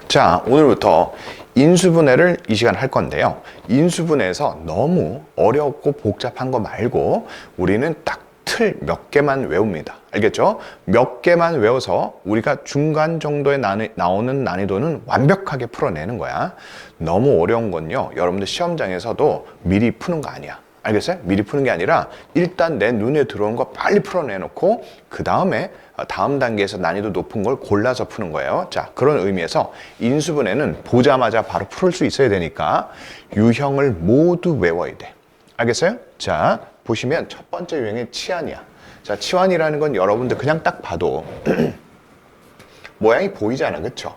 자, 오늘부터 인수분해를 이 시간 할 건데요. 인수분해에서 너무 어렵고 복잡한 거 말고 우리는 딱 틀 몇 개만 외웁니다. 알겠죠? 몇 개만 외워서 우리가 중간 정도에 나오는 난이도는 완벽하게 풀어내는 거야. 너무 어려운 건요, 여러분들 시험장에서도 미리 푸는 거 아니야. 알겠어요? 미리 푸는 게 아니라 일단 내 눈에 들어온 거 빨리 풀어내놓고 그 다음에 다음 단계에서 난이도 높은 걸 골라서 푸는 거예요. 자, 그런 의미에서 인수분해는 보자마자 바로 풀 수 있어야 되니까 유형을 모두 외워야 돼. 알겠어요? 자, 보시면 첫 번째 유형이 치환이야. 자, 치환이라는 건 여러분들 그냥 딱 봐도 모양이 보이잖아. 그쵸?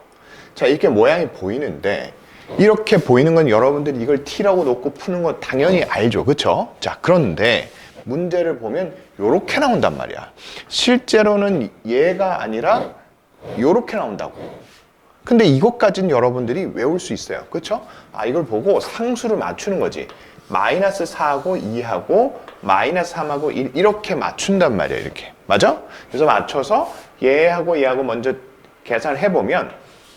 자, 이렇게 모양이 보이는데 이렇게 보이는 건 여러분들이 이걸 T라고 놓고 푸는 건 당연히 알죠. 그쵸? 자, 그런데 문제를 보면 요렇게 나온단 말이야. 실제로는 얘가 아니라 요렇게 나온다고. 근데 이것까지는 여러분들이 외울 수 있어요. 그쵸? 아, 이걸 보고 상수를 맞추는 거지. 마이너스 4하고 2하고 마이너스 3하고 1 이렇게 맞춘단 말이야. 이렇게. 맞아? 그래서 맞춰서 얘하고 얘하고 먼저 계산을 해보면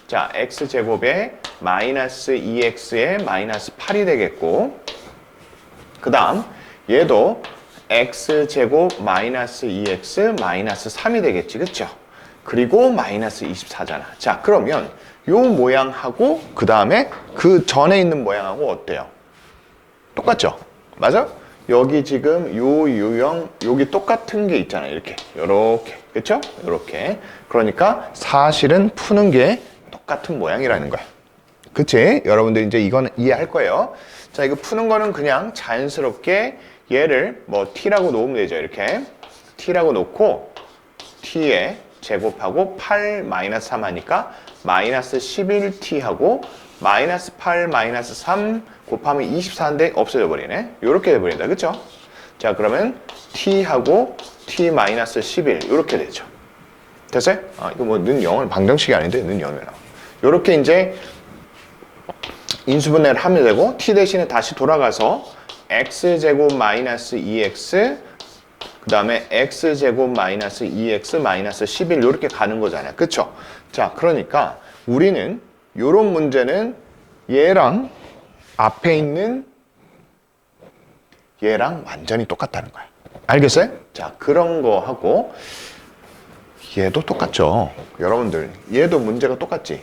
자, x제곱에 마이너스 2x에 마이너스 8이 되겠고 그 다음 얘도 x제곱 마이너스 2x 마이너스 3이 되겠지. 그쵸? 그리고 마이너스 24잖아. 자, 그러면 요 모양하고 그 다음에 그 전에 있는 모양하고 어때요? 똑같죠? 맞아? 여기 지금 요 유형 여기 똑같은 게 있잖아요. 이렇게 요렇게. 그쵸? 요렇게. 그러니까 사실은 푸는 게 똑같은 모양이라는 거야. 그치? 여러분들 이제 이거는 이해할 거예요. 자, 이거 푸는 거는 그냥 자연스럽게 얘를 뭐 t라고 놓으면 되죠. 이렇게 t라고 놓고 t에 제곱하고 8 마이너스 3 하니까 마이너스 11t 하고 마이너스 8 마이너스 3 곱하면 24인데 없어져 버리네. 이렇게 돼버린다. 그쵸? 자, 그러면 t하고 t 마이너스 11 이렇게 되죠. 됐어요? 아, 이거 뭐 는 0은 방정식이 아닌데 는 0이면 나와. 이렇게 이제 인수분해를 하면 되고 t 대신에 다시 돌아가서 x제곱 마이너스 2x 그 다음에 x제곱 마이너스 2x 마이너스 11 이렇게 가는 거잖아요. 그쵸? 자, 그러니까 우리는 요런 문제는 얘랑 앞에 있는 얘랑 완전히 똑같다는 거야. 알겠어요? 자, 그런 거 하고 얘도 똑같죠. 여러분들 얘도 문제가 똑같지.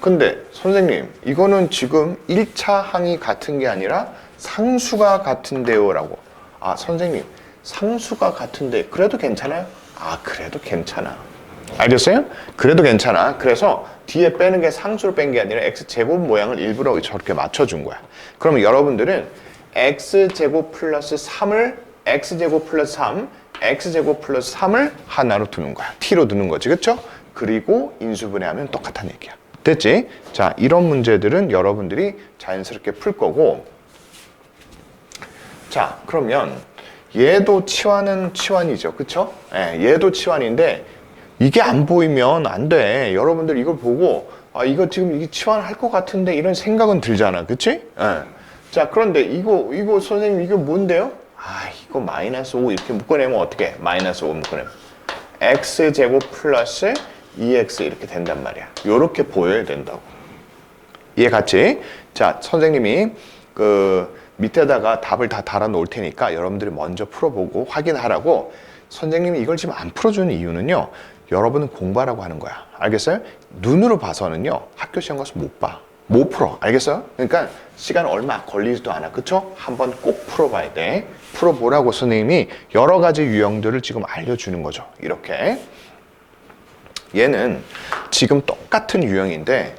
근데 선생님 이거는 지금 1차 항이 같은 게 아니라 상수가 같은데요 라고. 아, 선생님 상수가 같은데 그래도 괜찮아요? 아, 그래도 괜찮아. 알겠어요? 그래도 괜찮아. 그래서 뒤에 빼는 게 상수로 뺀 게 아니라 x제곱 모양을 일부러 저렇게 맞춰준 거야. 그러면 여러분들은 x제곱 플러스 3을 x제곱 플러스 3 x제곱 플러스 3을 하나로 두는 거야. t로 두는 거지. 그쵸? 그리고 인수분해하면 똑같은 얘기야. 됐지? 자, 이런 문제들은 여러분들이 자연스럽게 풀 거고 자, 그러면 얘도 치환은 치환이죠. 그쵸? 예, 얘도 치환인데 이게 안 보이면 안 돼. 여러분들 이걸 보고 아, 이거 지금 이게 치환할 것 같은데 이런 생각은 들잖아. 그치? 예. 자, 그런데 이거 선생님 이거 뭔데요? 아, 이거 마이너스 5 이렇게 묶어내면 어떻게? 마이너스 5 묶어내면 x제곱 플러스 2x 이렇게 된단 말이야. 요렇게 보여야 된다고. 이해 갔지? 자, 선생님이 그 밑에다가 답을 다 달아 놓을 테니까 여러분들이 먼저 풀어보고 확인하라고. 선생님이 이걸 지금 안 풀어주는 이유는요, 여러분은 공부하라고 하는 거야. 알겠어요? 눈으로 봐서는요 학교 시험 가서 못 봐. 못 풀어. 알겠어요? 그러니까 시간 얼마 걸리지도 않아. 그쵸? 한번 꼭 풀어봐야 돼. 풀어보라고 선생님이 여러 가지 유형들을 지금 알려주는 거죠. 이렇게. 얘는 지금 똑같은 유형인데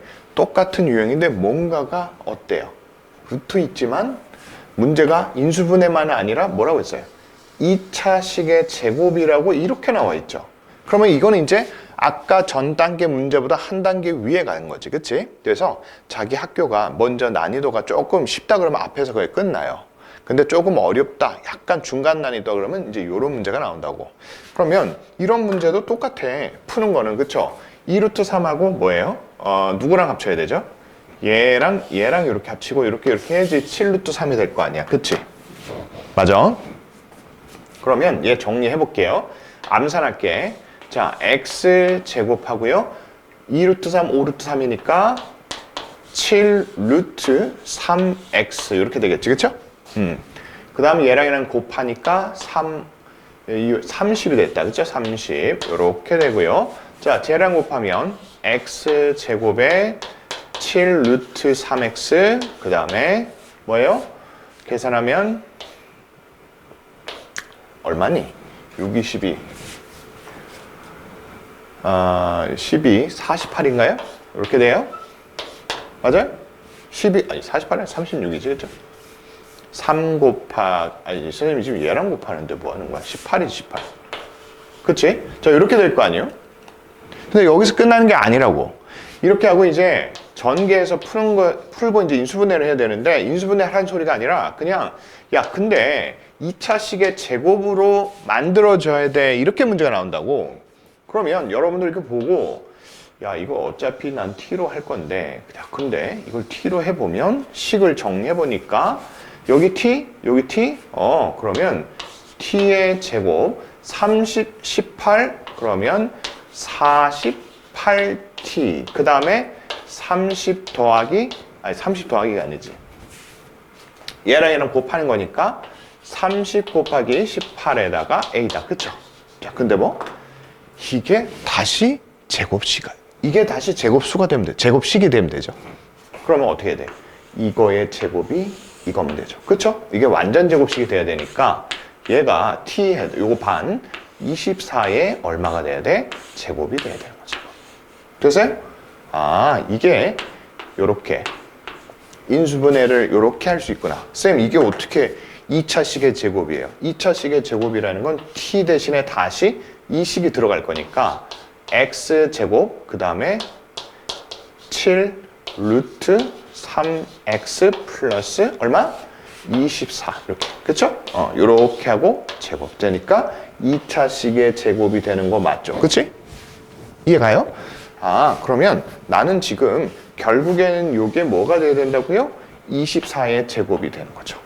뭔가가 어때요? 붙어 있지만 문제가 인수분해만 아니라 뭐라고 했어요? 2차식의 제곱이라고 이렇게 나와 있죠. 그러면 이거는 이제 아까 전 단계 문제보다 한 단계 위에 가는 거지. 그치? 그래서 자기 학교가 먼저 난이도가 조금 쉽다 그러면 앞에서 그게 끝나요. 근데 조금 어렵다, 약간 중간 난이도 그러면 이제 이런 문제가 나온다고. 그러면 이런 문제도 똑같아. 푸는 거는. 그쵸? 2루트 3하고 뭐예요? 누구랑 합쳐야 되죠? 얘랑 이렇게 합치고 이렇게 해야지 7루트 3이 될 거 아니야. 그치? 맞아? 그러면 얘 정리해 볼게요. 암산할게. 자, x 제곱하고요. 2 루트 3, 5 루트 3이니까 7 루트 3x 이렇게 되겠지, 그쵸? 그 다음에 얘랑 얘랑 곱하니까 30이 됐다, 그쵸? 30 이렇게 되고요. 자, 쟤랑 곱하면 x 제곱에 7 루트 3x 그 다음에 뭐예요? 계산하면 얼마니? 6, 22 12, 48인가요? 이렇게 돼요? 맞아요? 12, 아니 48은 36이지, 그죠? 3 아니 선생님이 지금 얘랑 곱하는데 뭐 하는 거야? 18이지, 18. 그치? 자, 이렇게 될 거 아니에요? 근데 여기서 끝나는 게 아니라고. 이렇게 하고 이제 전개해서 풀고 이제 인수분해를 해야 되는데, 인수분해 하라는 소리가 아니라 그냥, 야, 근데 2차식의 제곱으로 만들어져야 돼. 이렇게 문제가 나온다고. 그러면 여러분들 이렇게 보고, 야, 이거 어차피 난 t로 할 건데, 야, 근데 이걸 t로 해보면, 식을 정리해보니까, 여기 t, 여기 t, 그러면 t의 제곱, 30, 18, 그러면 48t. 그 다음에 30 더하기가 아니지. 얘랑 얘랑 곱하는 거니까, 30 곱하기 18에다가 a다. 그쵸? 자, 근데 뭐? 이게 다시 제곱수가 되면 돼. 제곱식이 되면 되죠. 그러면 어떻게 돼? 이거의 제곱이 이거면 되죠. 그쵸? 이게 완전 제곱식이 돼야 되니까 얘가 t 요거 반 24에 얼마가 돼야 돼? 제곱이 돼야 되는 거죠. 됐어요? 아, 이게 요렇게 인수분해를 요렇게 할 수 있구나. 쌤, 이게 어떻게 2차식의 제곱이에요? 2차식의 제곱이라는 건 t 대신에 다시 이 식이 들어갈 거니까 x 제곱 그 다음에 7 루트 3x 플러스 얼마? 24 이렇게, 그쵸? 이렇게 하고 제곱되니까 2차식의 제곱이 되는 거 맞죠? 그치? 이해가요? 아, 그러면 나는 지금 결국에는 요게 뭐가 돼야 된다고요? 24의 제곱이 되는 거죠.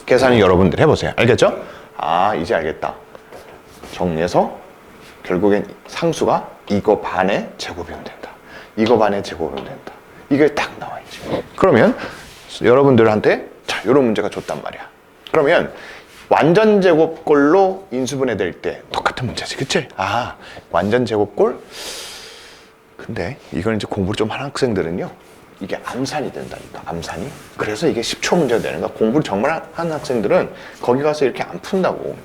계산은 여러분들 해보세요. 알겠죠? 아, 이제 알겠다. 정리해서 결국엔 상수가 이거 반의 제곱이면 된다. 이거 반의 제곱이면 된다. 이게 딱 나와 있지. 그러면 여러분들한테 자, 이런 문제가 줬단 말이야. 그러면 완전 제곱꼴로 인수분해 될 때 똑같은 문제지, 그치? 아, 완전 제곱꼴? 근데 이걸 이제 공부를 좀 하는 학생들은요, 이게 암산이 된다니까, 암산이. 그래서 이게 10초 문제가 되는 거야. 공부를 정말 하는 학생들은 거기 가서 이렇게 안 푼다고.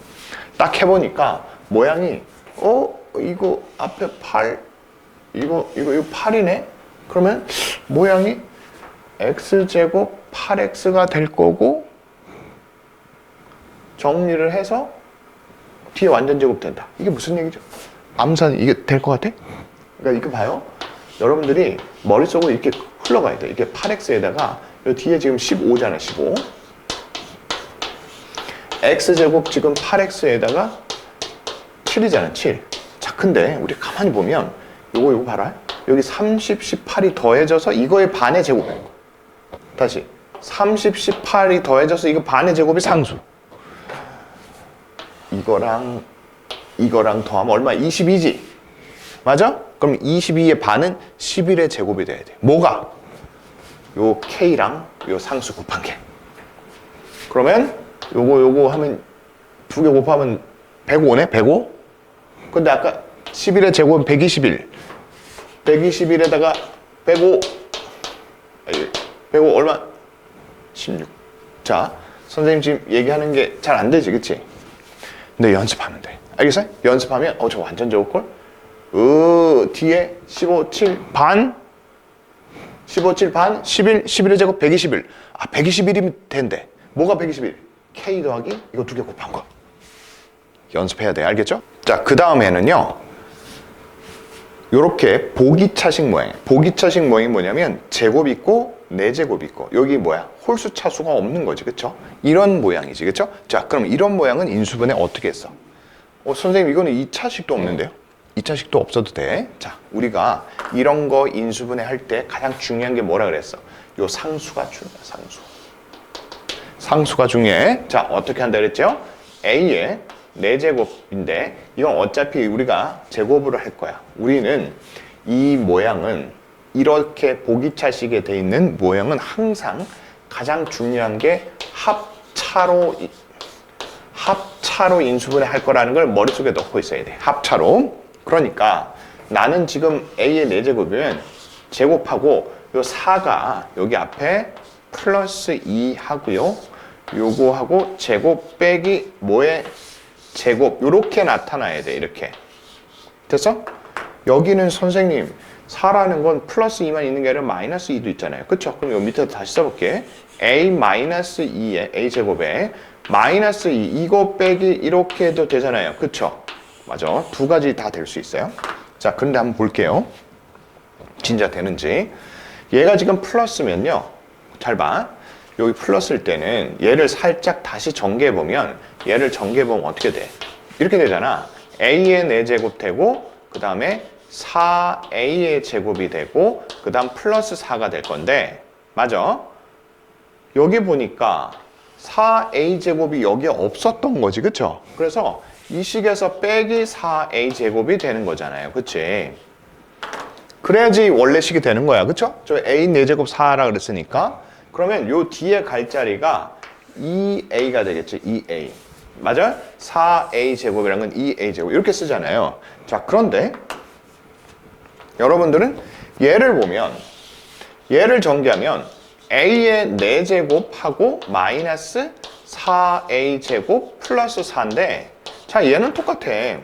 딱 해보니까 모양이 이거 앞에 8 이거 8이네? 그러면 모양이 x제곱 8x가 될 거고, 정리를 해서 뒤에 완전 제곱 된다. 이게 무슨 얘기죠? 암산 이게 될 것 같아? 그러니까 이거 봐요. 여러분들이 머릿속으로 이렇게 흘러가야 돼. 이게 8x에다가 이 뒤에 지금 15잖아, 15. x제곱 지금 8x에다가 7이잖아, 7. 자, 근데 우리 가만히 보면 요거 봐라. 여기 30, 18이 더해져서 이거의 반의 제곱인 거야. 다시 30, 18이 더해져서 이거 반의 제곱이 상수. 이거랑 더하면 얼마? 22지. 맞아? 그럼 22의 반은 11의 제곱이 돼야 돼. 뭐가? 요 K랑 요 상수 곱한 게. 그러면 요거 하면 두 개 곱하면 105네? 105? 근데 아까 11의 제곱은 121. 121에다가 105. 105 얼마? 16. 자, 선생님 지금 얘기하는 게 잘 안 되지, 그치? 근데 연습하면 돼. 알겠어요? 연습하면 저 완전 좋을걸? 뒤에 15, 7 반 15, 7 반 11, 11의 제곱 121. 아, 121이면 된대. 뭐가 121? K 더하기 이거 두 개 곱한 거. 연습해야 돼. 알겠죠? 자, 그 다음에는요, 요렇게 보기차식 모양. 보기차식 모양이 뭐냐면 제곱 있고 4제곱 있고 여기 뭐야? 홀수 차수가 없는 거지, 그쵸? 이런 모양이지, 그쵸? 자, 그럼 이런 모양은 인수분해 어떻게 했어? 선생님 이거는 2차식도 없는데요? 2차식도 없어도 돼. 자, 우리가 이런 거 인수분해 할 때 가장 중요한 게 뭐라 그랬어? 요 상수가 중요해, 상수. 상수가 중요해. 자, 어떻게 한다 그랬죠? A의 4제곱인데 이건 어차피 우리가 제곱으로 할 거야. 우리는 이 모양은 이렇게 보기차식에 돼 있는 모양은 항상 가장 중요한 게 합차로 인수분해 할 거라는 걸 머릿속에 넣고 있어야 돼. 합차로. 그러니까 나는 지금 A의 4제곱이면 제곱하고 요 4가 여기 앞에 플러스 2 하고요. 요거하고 제곱 빼기 뭐의 제곱 요렇게 나타나야 돼. 이렇게. 됐어? 여기는 선생님 4라는 건 플러스 2만 있는 게 아니라 마이너스 2도 있잖아요. 그쵸? 그럼 요 밑에 다시 써볼게. A 마이너스 2에 A제곱에 마이너스 2 이거 빼기 이렇게 해도 되잖아요. 그쵸? 맞아. 두 가지 다 될 수 있어요. 자, 그런데 한번 볼게요. 진짜 되는지. 얘가 지금 플러스면요. 잘 봐. 여기 플러스일 때는 얘를 살짝 다시 전개해보면 얘를 전개해보면 어떻게 돼? 이렇게 되잖아. A의 4제곱 되고 그 다음에 4A의 제곱이 되고 그 다음 플러스 4가 될 건데 맞아? 여기 보니까 4A 제곱이 여기에 없었던 거지, 그쵸? 그래서 이 식에서 빼기 4A 제곱이 되는 거잖아요, 그치? 그래야지 원래 식이 되는 거야, 그쵸? 저 A 4제곱 4라 그랬으니까 그러면 요 뒤에 갈 자리가 2A가 되겠지, 2A 맞아? 4A 제곱이란 건 2A 제곱 이렇게 쓰잖아요. 자, 그런데 여러분들은 얘를 보면 얘를 전개하면 A의 4제곱하고 마이너스 4A 제곱 플러스 4인데 자 얘는 똑같아. A의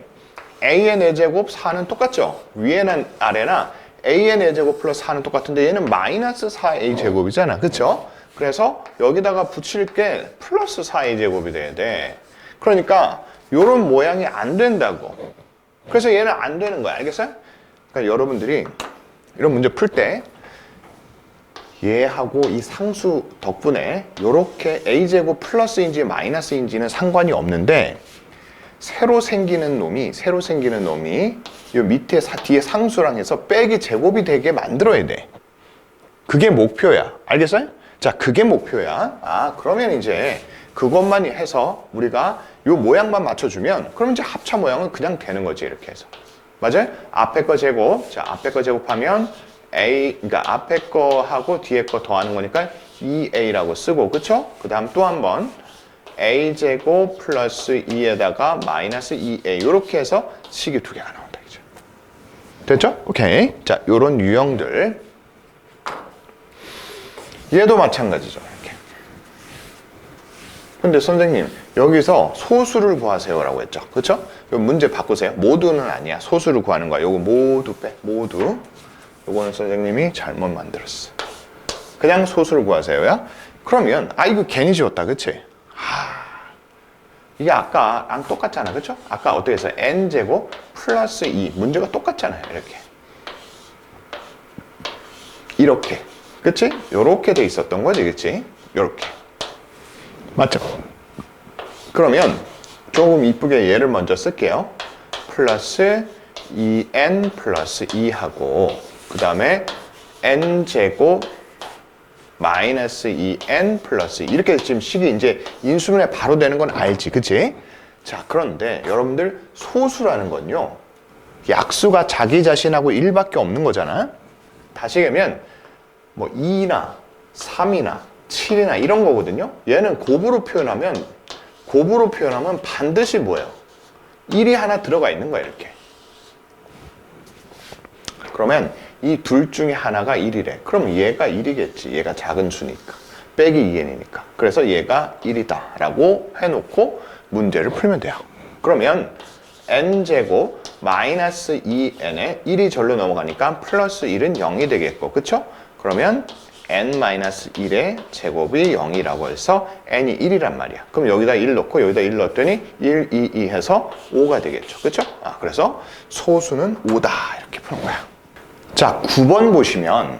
4제곱 4는 똑같죠? 위에나 아래나 A의 4제곱 플러스 4는 똑같은데 얘는 마이너스 4A 제곱이잖아. 그쵸? 그래서 여기다가 붙일 게 플러스 4A 제곱이 돼야 돼. 그러니까 요런 모양이 안 된다고. 그래서 얘는 안 되는 거야. 알겠어요? 그러니까 여러분들이 이런 문제 풀 때 얘하고 이 상수 덕분에 이렇게 A제곱 플러스인지 마이너스인지는 상관이 없는데 새로 생기는 놈이 이 밑에 뒤에 상수랑 해서 빼기 제곱이 되게 만들어야 돼. 그게 목표야. 알겠어요? 자, 그게 목표야. 아, 그러면 이제 그것만 해서 우리가 이 모양만 맞춰주면 그러면 이제 합차 모양은 그냥 되는 거지. 이렇게 해서. 맞아요? 앞에 거 제곱. 자, 앞에 거 제곱하면 A, 그러니까 앞에 거하고 뒤에 거 더하는 거니까 2A라고 쓰고, 그쵸? 그 다음 또 한 번 A제곱 플러스 2에다가 마이너스 2A 이렇게 해서 식이 두 개가 나온다. 이제. 됐죠? 오케이. 자, 요런 유형들. 얘도 마찬가지죠. 이렇게. 근데 선생님, 여기서 소수를 구하세요라고 했죠. 그쵸? 요 문제 바꾸세요. 모두는 아니야. 소수를 구하는 거야. 요거 모두 빼. 모두. 요거는 선생님이 잘못 만들었어. 그냥 소수를 구하세요야. 그러면 이거 괜히 지웠다. 그치? 이게 아까랑 똑같잖아. 그쵸? 아까 어떻게 해서 n제곱 플러스 2 문제가 똑같잖아요. 이렇게 그치? 요렇게 돼 있었던 거지. 그치? 요렇게 맞죠? 그러면 조금 이쁘게 얘를 먼저 쓸게요. 플러스 2n 플러스 2하고 그 다음에 n제곱 마이너스 2n 플러스 2 이렇게 지금 식이 이제 인수분해 바로 되는 건 알지, 그치? 자, 그런데 여러분들 소수라는 건요 약수가 자기 자신하고 1밖에 없는 거잖아. 다시 얘기하면 뭐 2나 3이나 7이나 이런 거거든요. 얘는 곱으로 표현하면 반드시 뭐예요? 1이 하나 들어가 있는 거야. 이렇게. 그러면 이 둘 중에 하나가 1이래. 그럼 얘가 1이겠지. 얘가 작은 수니까. 빼기 2n이니까. 그래서 얘가 1이다 라고 해놓고 문제를 풀면 돼요. 그러면 n제곱 마이너스 2n에 1이 절로 넘어가니까 플러스 1은 0이 되겠고. 그쵸? 그러면 n-1의 제곱이 0이라고 해서 n이 1이란 말이야. 그럼 여기다 1 넣고 여기다 1 넣었더니 1, 2, 2 해서 5가 되겠죠. 그쵸? 그래서 소수는 5다. 이렇게 푸는 거야. 자, 9번 보시면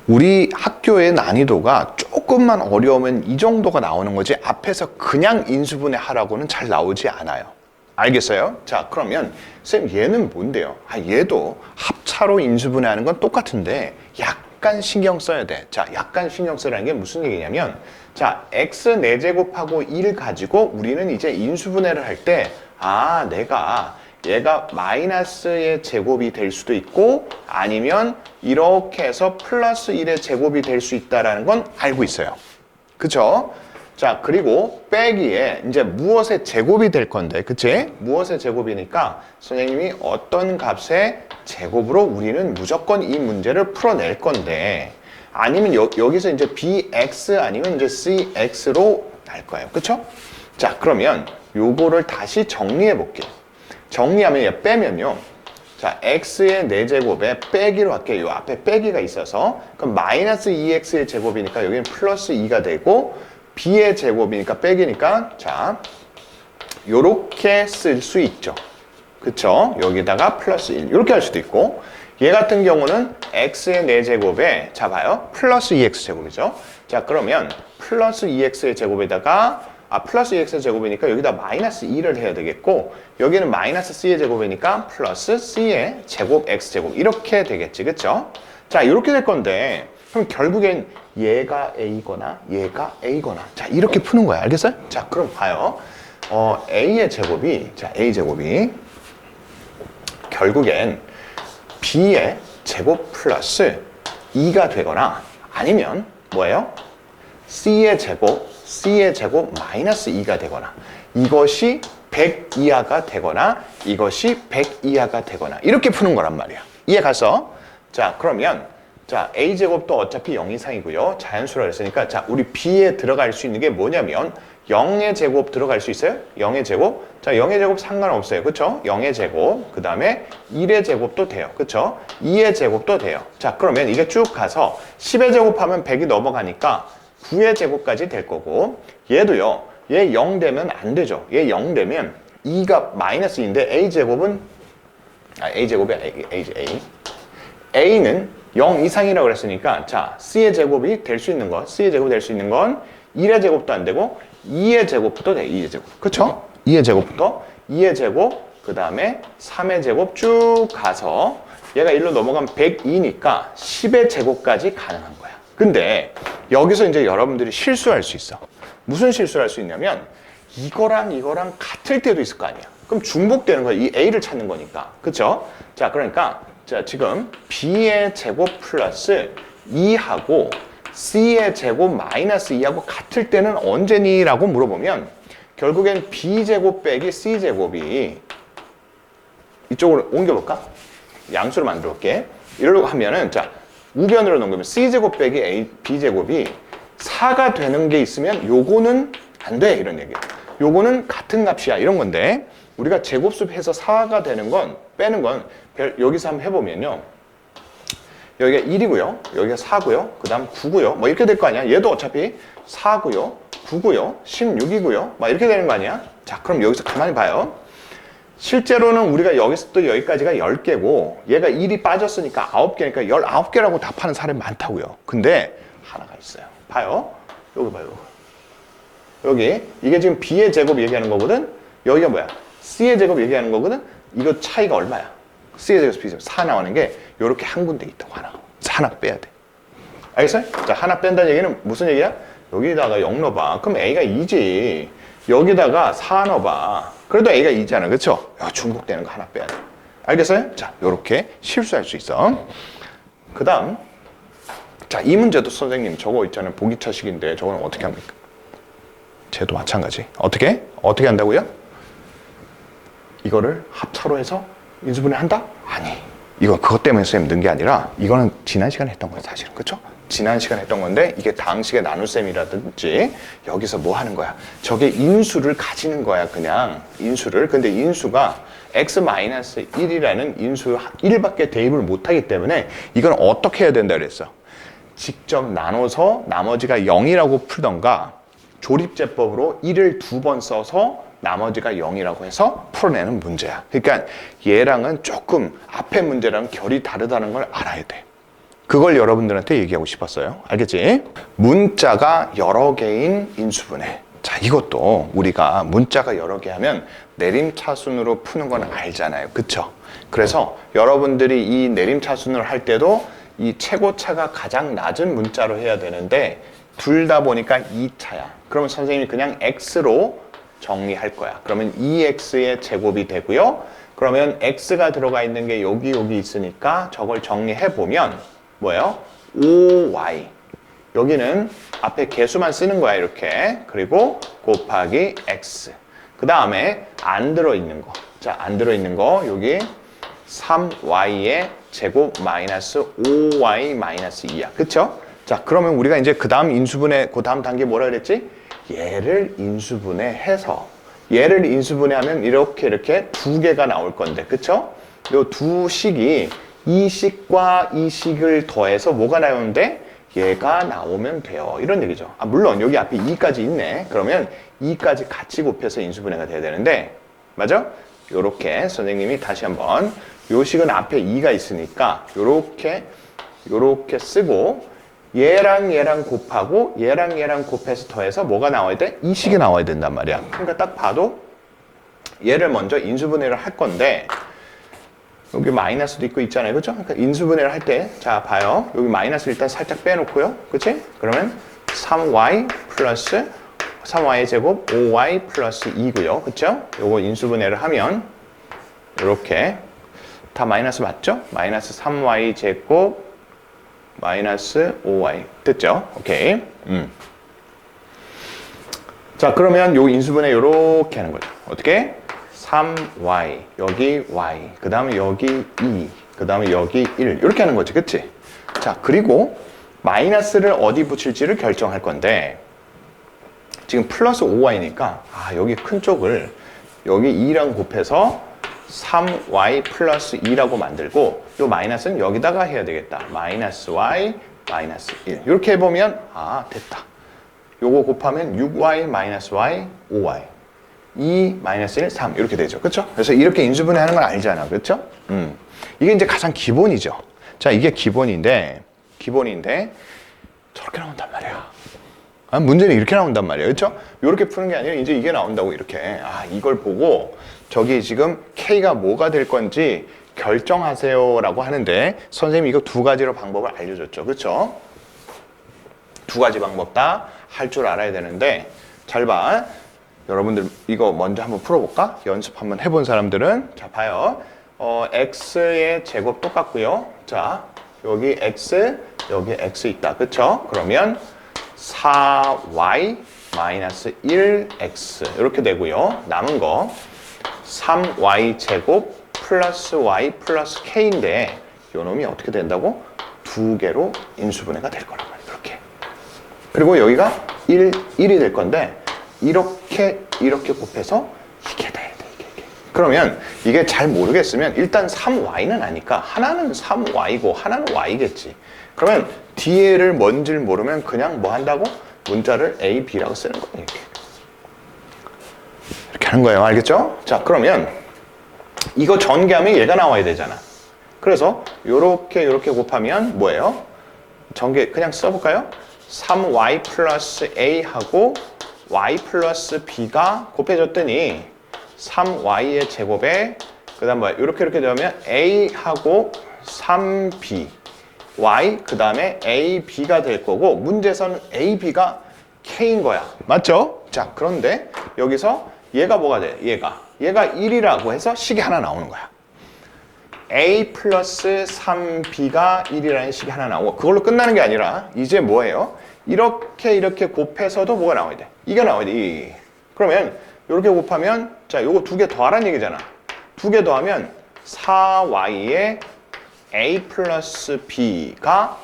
우리 학교의 난이도가 조금만 어려우면 이 정도가 나오는 거지 앞에서 그냥 인수분해 하라고는 잘 나오지 않아요. 알겠어요? 자, 그러면 쌤 얘는 뭔데요? 얘도 합차로 인수분해하는 건 똑같은데 약간 신경 써야 돼. 자, 약간 신경 쓰라는 게 무슨 얘기냐면 자, x 4제곱하고 1 가지고 우리는 이제 인수분해를 할 때 내가 얘가 마이너스의 제곱이 될 수도 있고 아니면 이렇게 해서 플러스 1의 제곱이 될 수 있다는 건 알고 있어요. 그쵸? 자, 그리고 빼기에 이제 무엇의 제곱이 될 건데, 그치? 무엇의 제곱이니까 선생님이 어떤 값의 제곱으로 우리는 무조건 이 문제를 풀어낼 건데, 아니면 여기서 이제 bx 아니면 이제 cx로 날 거예요. 그쵸? 자, 그러면 요거를 다시 정리해 볼게요. 정리하면 얘 빼면요. 자, x의 4제곱에 빼기로 할게요. 요 앞에 빼기가 있어서. 그럼 마이너스 2x의 제곱이니까 여기는 플러스 2가 되고, b의 제곱이니까 빼기니까, 자, 요렇게 쓸 수 있죠. 그쵸? 여기다가 플러스 1. 요렇게 할 수도 있고, 얘 같은 경우는 x의 4제곱에, 자, 봐요. 플러스 2x 제곱이죠. 자, 그러면 플러스 2x의 제곱에다가, 플러스 2x의 제곱이니까 여기다 마이너스 2를 해야 되겠고, 여기는 마이너스 c의 제곱이니까 플러스 c의 제곱, x제곱. 이렇게 되겠지. 그쵸? 자, 이렇게 될 건데, 그럼 결국엔 얘가 a거나 얘가 a거나. 자, 이렇게 푸는 거야. 알겠어요? 자, 그럼 봐요. a의 제곱이, 자, a 제곱이 결국엔 b의 제곱 플러스 2가 되거나 아니면 뭐예요? c의 제곱 마이너스 2가 되거나 이것이 100 이하가 되거나 이것이 100 이하가 되거나 이렇게 푸는 거란 말이야. 이해 갔어? 자, 그러면 자, a제곱도 어차피 0 이상이고요. 자연수라 했으니까 자, 우리 b에 들어갈 수 있는 게 뭐냐면 0의 제곱 들어갈 수 있어요? 0의 제곱? 자, 0의 제곱 상관없어요. 그쵸? 0의 제곱, 그 다음에 1의 제곱도 돼요. 그쵸? 2의 제곱도 돼요. 자, 그러면 이게 쭉 가서 10의 제곱하면 100이 넘어가니까 9의 제곱까지 될 거고, 얘도요, 얘 0 되면 안 되죠. 얘 0 되면 2가 마이너스 2인데 a제곱은, a제곱이 a는 0 이상이라고 그랬으니까, 자, c의 제곱이 될 수 있는 건, c의 제곱이 될 수 있는 건 1의 제곱도 안 되고, 2의 제곱부터 돼, 2의 제곱. 그쵸? 2의 제곱부터, 2의 제곱, 그 다음에 3의 제곱 쭉 가서, 얘가 1로 넘어가면 102니까 10의 제곱까지 가능한 거야. 근데, 여기서 이제 여러분들이 실수할 수 있어. 무슨 실수를 할 수 있냐면, 이거랑 같을 때도 있을 거 아니야. 그럼 중복되는 거야. 이 a를 찾는 거니까. 그쵸? 자, 그러니까, 자, 지금 b의 제곱 플러스 2하고 c의 제곱 마이너스 2하고 같을 때는 언제니? 라고 물어보면 결국엔 b제곱 빼기 c제곱이 이쪽으로 옮겨볼까? 양수로 만들어 볼게. 이러려고 하면은 자, 우변으로 넘기면 c제곱 빼기 b제곱이 4가 되는 게 있으면 요거는 안 돼. 이런 얘기야. 요거는 같은 값이야. 이런 건데 우리가 제곱수해서 4가 되는 건 빼는 건 여기서 한번 해보면요. 여기가 1이고요. 여기가 4고요. 그 다음 9고요. 뭐 이렇게 될 거 아니야. 얘도 어차피 4고요. 9고요. 16이고요. 막 이렇게 되는 거 아니야. 자, 그럼 여기서 가만히 봐요. 실제로는 우리가 여기서 또 여기까지가 10개고 얘가 1이 빠졌으니까 9개니까 19개라고 답하는 사람이 많다고요. 근데 하나가 있어요. 봐요. 여기 봐요. 여기 이게 지금 b의 제곱 얘기하는 거거든. 여기가 뭐야? c의 제곱 얘기하는 거거든. 이거 차이가 얼마야? c의 제곱, b의 제곱 4 나오는 게 이렇게 한 군데 있다고 하나 빼야 돼. 알겠어요? 자, 하나 뺀다는 얘기는 무슨 얘기야? 여기다가 0 넣어봐. 그럼 a가 2지. 여기다가 4 넣어봐. 그래도 a가 2잖아. 그쵸? 중복되는 거 하나 빼야 돼. 알겠어요? 자, 요렇게 실수할 수 있어. 그 다음 자, 이 문제도 선생님 저거 있잖아요. 보기차식인데 저거는 어떻게 합니까? 쟤도 마찬가지. 어떻게 한다고요? 이거를 합차로 해서 인수분해 한다? 아니. 이거 그것 때문에 선생님 넣은 게 아니라 이거는 지난 시간에 했던 거예요, 사실은. 그쵸? 지난 시간에 했던 건데 이게 다항식의 나눗셈이라든지 여기서 뭐 하는 거야? 저게 인수를 가지는 거야, 그냥. 인수를. 근데 인수가 x-1이라는 인수 1밖에 대입을 못 하기 때문에 이건 어떻게 해야 된다 그랬어? 직접 나눠서 나머지가 0이라고 풀던가 조립제법으로 1을 2번 써서 나머지가 0이라고 해서 풀어내는 문제야. 그러니까 얘랑은 조금 앞에 문제랑 결이 다르다는 걸 알아야 돼. 그걸 여러분들한테 얘기하고 싶었어요. 알겠지? 문자가 여러 개인 인수분해. 자, 이것도 우리가 문자가 여러 개 하면 내림차순으로 푸는 건 알잖아요. 그쵸? 그래서 여러분들이 이 내림차순을 할 때도 이 최고차가 가장 낮은 문자로 해야 되는데 둘 다 보니까 2차야. 그러면 선생님이 그냥 x로 정리할 거야. 그러면 2x의 제곱이 되고요. 그러면 x가 들어가 있는 게 여기 있으니까 저걸 정리해 보면 뭐예요? 5y. 여기는 앞에 개수만 쓰는 거야, 이렇게. 그리고 곱하기 x. 그 다음에 안 들어있는 거. 자, 안 들어있는 거 여기 3y의 제곱 마이너스 5y 마이너스 2야. 그쵸? 자, 그러면 우리가 이제 그 다음 인수분해, 그 다음 단계 뭐라 그랬지? 얘를 인수분해해서 얘를 인수분해하면 이렇게 두 개가 나올 건데, 그쵸? 요 두 식이 이 식과 이 식을 더해서 뭐가 나오는데? 얘가 나오면 돼요. 이런 얘기죠. 아, 물론 여기 앞에 2까지 있네. 그러면 2까지 같이 곱해서 인수분해가 돼야 되는데, 맞아? 요렇게 선생님이 다시 한번 요 식은 앞에 2가 있으니까 요렇게 쓰고 얘랑 곱하고 얘랑 곱해서 더해서 뭐가 나와야 돼? 이 식이 나와야 된단 말이야. 그러니까 딱 봐도 얘를 먼저 인수분해를 할 건데 여기 마이너스도 있잖아요. 그죠? 그러니까 인수분해를 할 때, 자, 봐요. 여기 마이너스 일단 살짝 빼놓고요. 그치? 그러면 3y 플러스 3y의 제곱 5y 플러스 2고요. 그쵸? 요거 인수분해를 하면 이렇게 다 마이너스 맞죠? 마이너스 3y 제곱 마이너스 5y 됐죠? 오케이. 자, 그러면 요 인수분해 요렇게 하는 거죠. 어떻게? 3y, 여기 y, 그 다음에 여기 2, 그 다음에 여기 1 이렇게 하는 거지, 그치? 자, 그리고 마이너스를 어디 붙일지를 결정할 건데 지금 플러스 5y니까 여기 큰 쪽을 여기 2랑 곱해서 3y 플러스 2라고 만들고 요 마이너스는 여기다가 해야 되겠다. 마이너스 y 마이너스 1 이렇게 해보면 됐다. 요거 곱하면 6y 마이너스 y 5y 2 마이너스 1 3 이렇게 되죠. 그렇죠? 그래서 이렇게 인수분해 하는 건 알잖아. 그렇죠? 이게 이제 가장 기본이죠. 자, 이게 기본인데 저렇게 나온단 말이야. 문제는 이렇게 나온단 말이에요. 그렇죠? 이렇게 푸는 게 아니라 이제 이게 나온다고 이렇게. 이걸 보고 저기 지금 K가 뭐가 될 건지 결정하세요 라고 하는데 선생님이 이거 두 가지로 방법을 알려줬죠. 그렇죠? 두 가지 방법 다 할 줄 알아야 되는데 잘 봐. 여러분들 이거 먼저 한번 풀어볼까? 연습 한번 해본 사람들은 자, 봐요. x의 제곱 똑같고요. 자, 여기 x, 여기 x 있다. 그쵸? 그러면 4y 마이너스 1x 이렇게 되고요. 남은 거 3y 제곱 플러스 y 플러스 k인데 요 놈이 어떻게 된다고? 두 개로 인수분해가 될 거란 말이에요. 이렇게. 그리고 여기가 1이 될 건데 이렇게 곱해서 이게 돼야 돼. 이게. 그러면 이게 잘 모르겠으면 일단 3y는 아니까 하나는 3y고 하나는 y겠지. 그러면 뒤에를 뭔지를 모르면 그냥 뭐 한다고? 문자를 a, b라고 쓰는 거예요. 이렇게 하는 거예요. 알겠죠? 자, 그러면 이거 전개하면 얘가 나와야 되잖아. 그래서 요렇게 곱하면 뭐예요? 전개 그냥 써볼까요? 3y 플러스 a 하고 y 플러스 b가 곱해졌더니 3y의 제곱에 그 다음 뭐야? 이렇게 되면 a하고 3b y 그 다음에 a, b가 될 거고 문제에서는 a, b가 k인 거야. 맞죠? 자, 그런데 여기서 얘가 뭐가 돼? 얘가 1이라고 해서 식이 하나 나오는 거야. a 플러스 3b가 1이라는 식이 하나 나오고 그걸로 끝나는 게 아니라 이제 뭐예요? 이렇게 곱해서도 뭐가 나와야 돼? 이게 나와야 돼. 그러면 이렇게 곱하면 자, 요거 두 개 더하라는 얘기잖아. 두 개 더하면 4y의 a 플러스 b가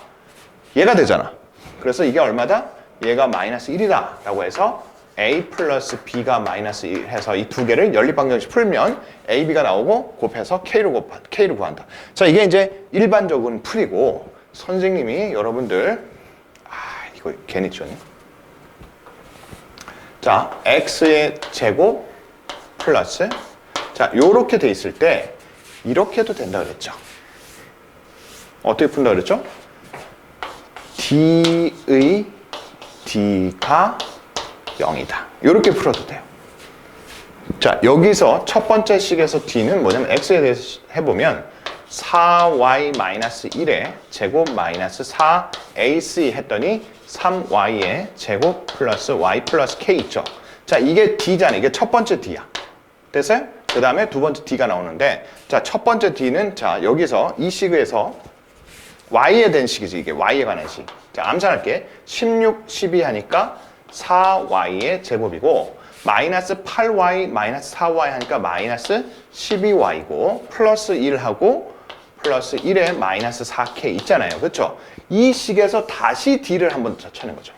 얘가 되잖아. 그래서 이게 얼마다? 얘가 마이너스 1이다 라고 해서 a 플러스 b가 마이너스 1 해서 이 두 개를 연립방정식 풀면 a, b가 나오고 곱해서 k를 구한다. 자, 이게 이제 일반적인 풀이고 선생님이 여러분들 이거 괜히 쳤네. 자, x의 제곱 플러스 자, 요렇게 돼 있을 때 이렇게 해도 된다 그랬죠. 어떻게 푼다 그랬죠? d의 d가 0이다. 이렇게 풀어도 돼요. 자, 여기서 첫 번째 식에서 d는 뭐냐면 x에 대해서 해보면 4y-1의 제곱 마이너스 4ac 했더니 3y의 제곱 플러스 y 플러스 k 있죠. 자, 이게 d잖아. 이게 첫 번째 d야. 됐어요? 그 다음에 두 번째 D가 나오는데, 자, 첫 번째 D는, 자, 여기서 이 시그에서 Y에 대한 식이지, 이게 Y에 관한 식. 자, 암산할게. 16, 12 하니까 4Y의 제곱이고, 마이너스 8Y, 마이너스 4Y 하니까 마이너스 12Y고, 플러스 1하고, 플러스 1에 마이너스 4K 있잖아요. 그렇죠? 이 식에서 다시 D를 한번 더 찾는 거죠.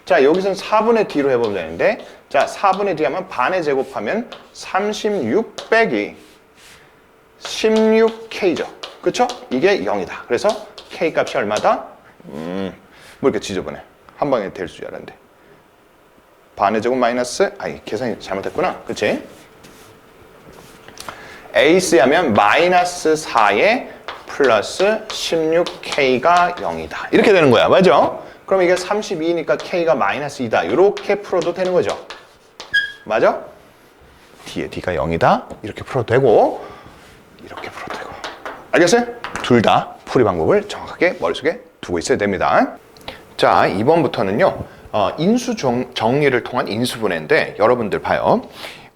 자, 여기서는 4분의 D로 해보면 되는데, 자, 4분의 D 하면 반에 제곱하면 36 빼기 16K죠. 그쵸? 이게 0이다. 그래서 K 값이 얼마다? 뭐 이렇게 지저분해. 한 방에 될 줄 알았는데. 반의 제곱 마이너스, 계산이 잘못됐구나. 그치? AC 하면 마이너스 4에 플러스 16K가 0이다. 이렇게 되는 거야. 맞아? 그럼 이게 32니까 K가 마이너스 2다. 이렇게 풀어도 되는 거죠. 맞아? D에 D가 0이다. 이렇게 풀어도 되고, 이렇게 풀어도 되고. 알겠어요? 둘 다 풀이 방법을 정확하게 머릿속에 두고 있어야 됩니다. 자, 이번부터는요, 인수 정리를 통한 인수분해인데, 여러분들 봐요.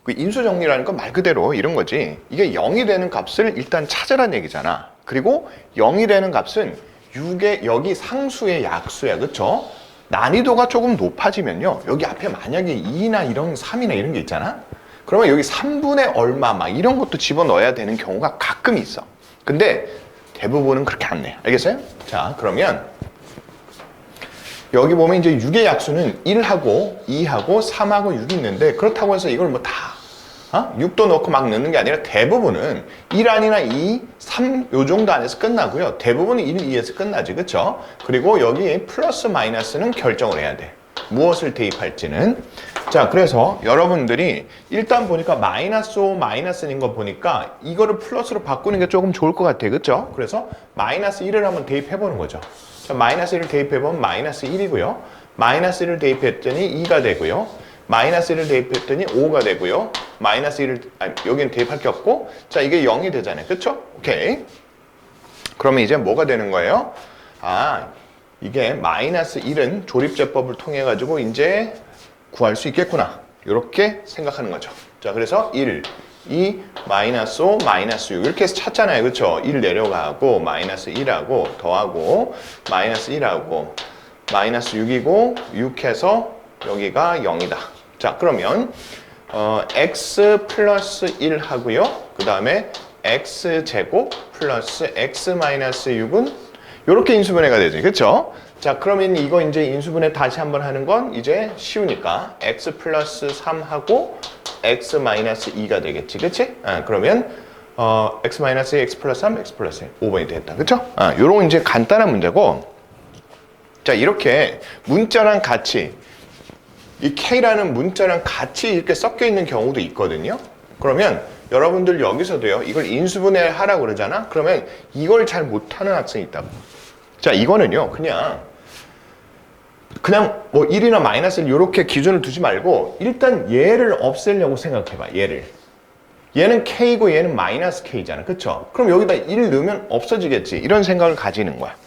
그 인수 정리라는 건 말 그대로 이런 거지. 이게 0이 되는 값을 일단 찾으라는 얘기잖아. 그리고 0이 되는 값은 6의 여기 상수의 약수야. 그쵸? 난이도가 조금 높아지면요. 여기 앞에 만약에 2나 이런 3이나 이런 게 있잖아. 그러면 여기 3분의 얼마 막 이런 것도 집어넣어야 되는 경우가 가끔 있어. 근데 대부분은 그렇게 안 내. 알겠어요? 자, 그러면 여기 보면 이제 6의 약수는 1하고 2하고 3하고 6이 있는데, 그렇다고 해서 이걸 뭐 다 6도 넣고 막 넣는 게 아니라 대부분은 1 안이나 2, 3 요 정도 안에서 끝나고요. 대부분은 1, 2에서 끝나지. 그쵸? 그리고 여기 플러스 마이너스는 결정을 해야 돼. 무엇을 대입할지는. 자, 그래서 여러분들이 일단 보니까 마이너스 5, 마이너스인 거 보니까 이거를 플러스로 바꾸는 게 조금 좋을 것 같아. 그쵸? 그래서 마이너스 1을 한번 대입해보는 거죠. 자, 마이너스 1을 대입해보면 마이너스 1이고요. 마이너스 1을 대입했더니 2가 되고요. 마이너스 1을 대입했더니 5가 되고요. 마이너스 1을, 여기는 대입할 게 없고, 자, 이게 0이 되잖아요. 그쵸? 오케이. 그러면 이제 뭐가 되는 거예요? 이게 마이너스 1은 조립제법을 통해 가지고 이제 구할 수 있겠구나. 이렇게 생각하는 거죠. 자, 그래서 1, 2, 마이너스 5, 마이너스 6 이렇게 해서 찾잖아요. 그쵸? 1 내려가고, 마이너스 1하고, 더하고, 마이너스 1하고, 마이너스 6이고, 6 해서 여기가 0이다. 자, 그러면 x 플러스 1 하고요. 그 다음에 x제곱 플러스 x 마이너스 6은 이렇게 인수분해가 되지. 그쵸? 자, 그러면 이거 이제 인수분해 다시 한번 하는 건 이제 쉬우니까 x 플러스 3하고 x 마이너스 2가 되겠지. 그치? 그러면 x 마이너스 2, x 플러스 3, x 플러스 5번이 됐다. 그쵸? 요런 이제 간단한 문제고, 자, 이렇게 문자랑 같이 이 K라는 문자랑 같이 이렇게 섞여 있는 경우도 있거든요. 그러면 여러분들 여기서도요, 이걸 인수분해 하라고 그러잖아? 그러면 이걸 잘 못하는 학생이 있다고. 자, 이거는요, 그냥 뭐 1이나 마이너스 1 이렇게 기준을 두지 말고 일단 얘를 없애려고 생각해봐, 얘를. 얘는 K고 얘는 마이너스 K잖아. 그쵸? 그럼 여기다 1 넣으면 없어지겠지. 이런 생각을 가지는 거야.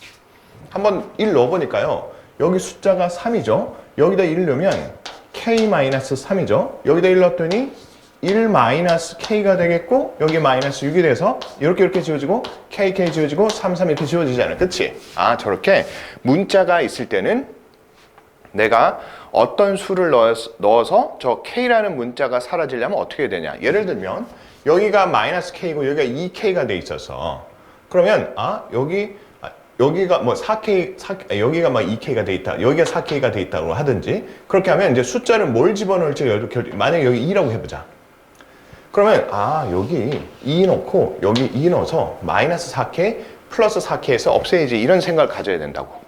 한번 1 넣어보니까요, 여기 숫자가 3이죠? 여기다 1 넣으면 K-3이죠? 여기다 1 넣었더니 1-K가 되겠고, 여기 마이너스 6이 돼서 이렇게 지워지고, KK 지워지고, 3 이렇게 지워지잖아요. 그치? 저렇게 문자가 있을 때는 내가 어떤 수를 넣어서 저 K라는 문자가 사라지려면 어떻게 되냐. 예를 들면 여기가 마이너스 K고 여기가 2K가 돼 있어서, 그러면 여기가 뭐 4K, 여기가 막 2K가 돼 있다, 여기가 4K가 돼 있다고 하든지, 그렇게 하면 이제 숫자를 뭘 집어넣을지 만약에 여기 2라고 해보자. 그러면 여기 2 넣고 여기 2 넣어서 마이너스 4K 플러스 4K에서 없애야지, 이런 생각을 가져야 된다고.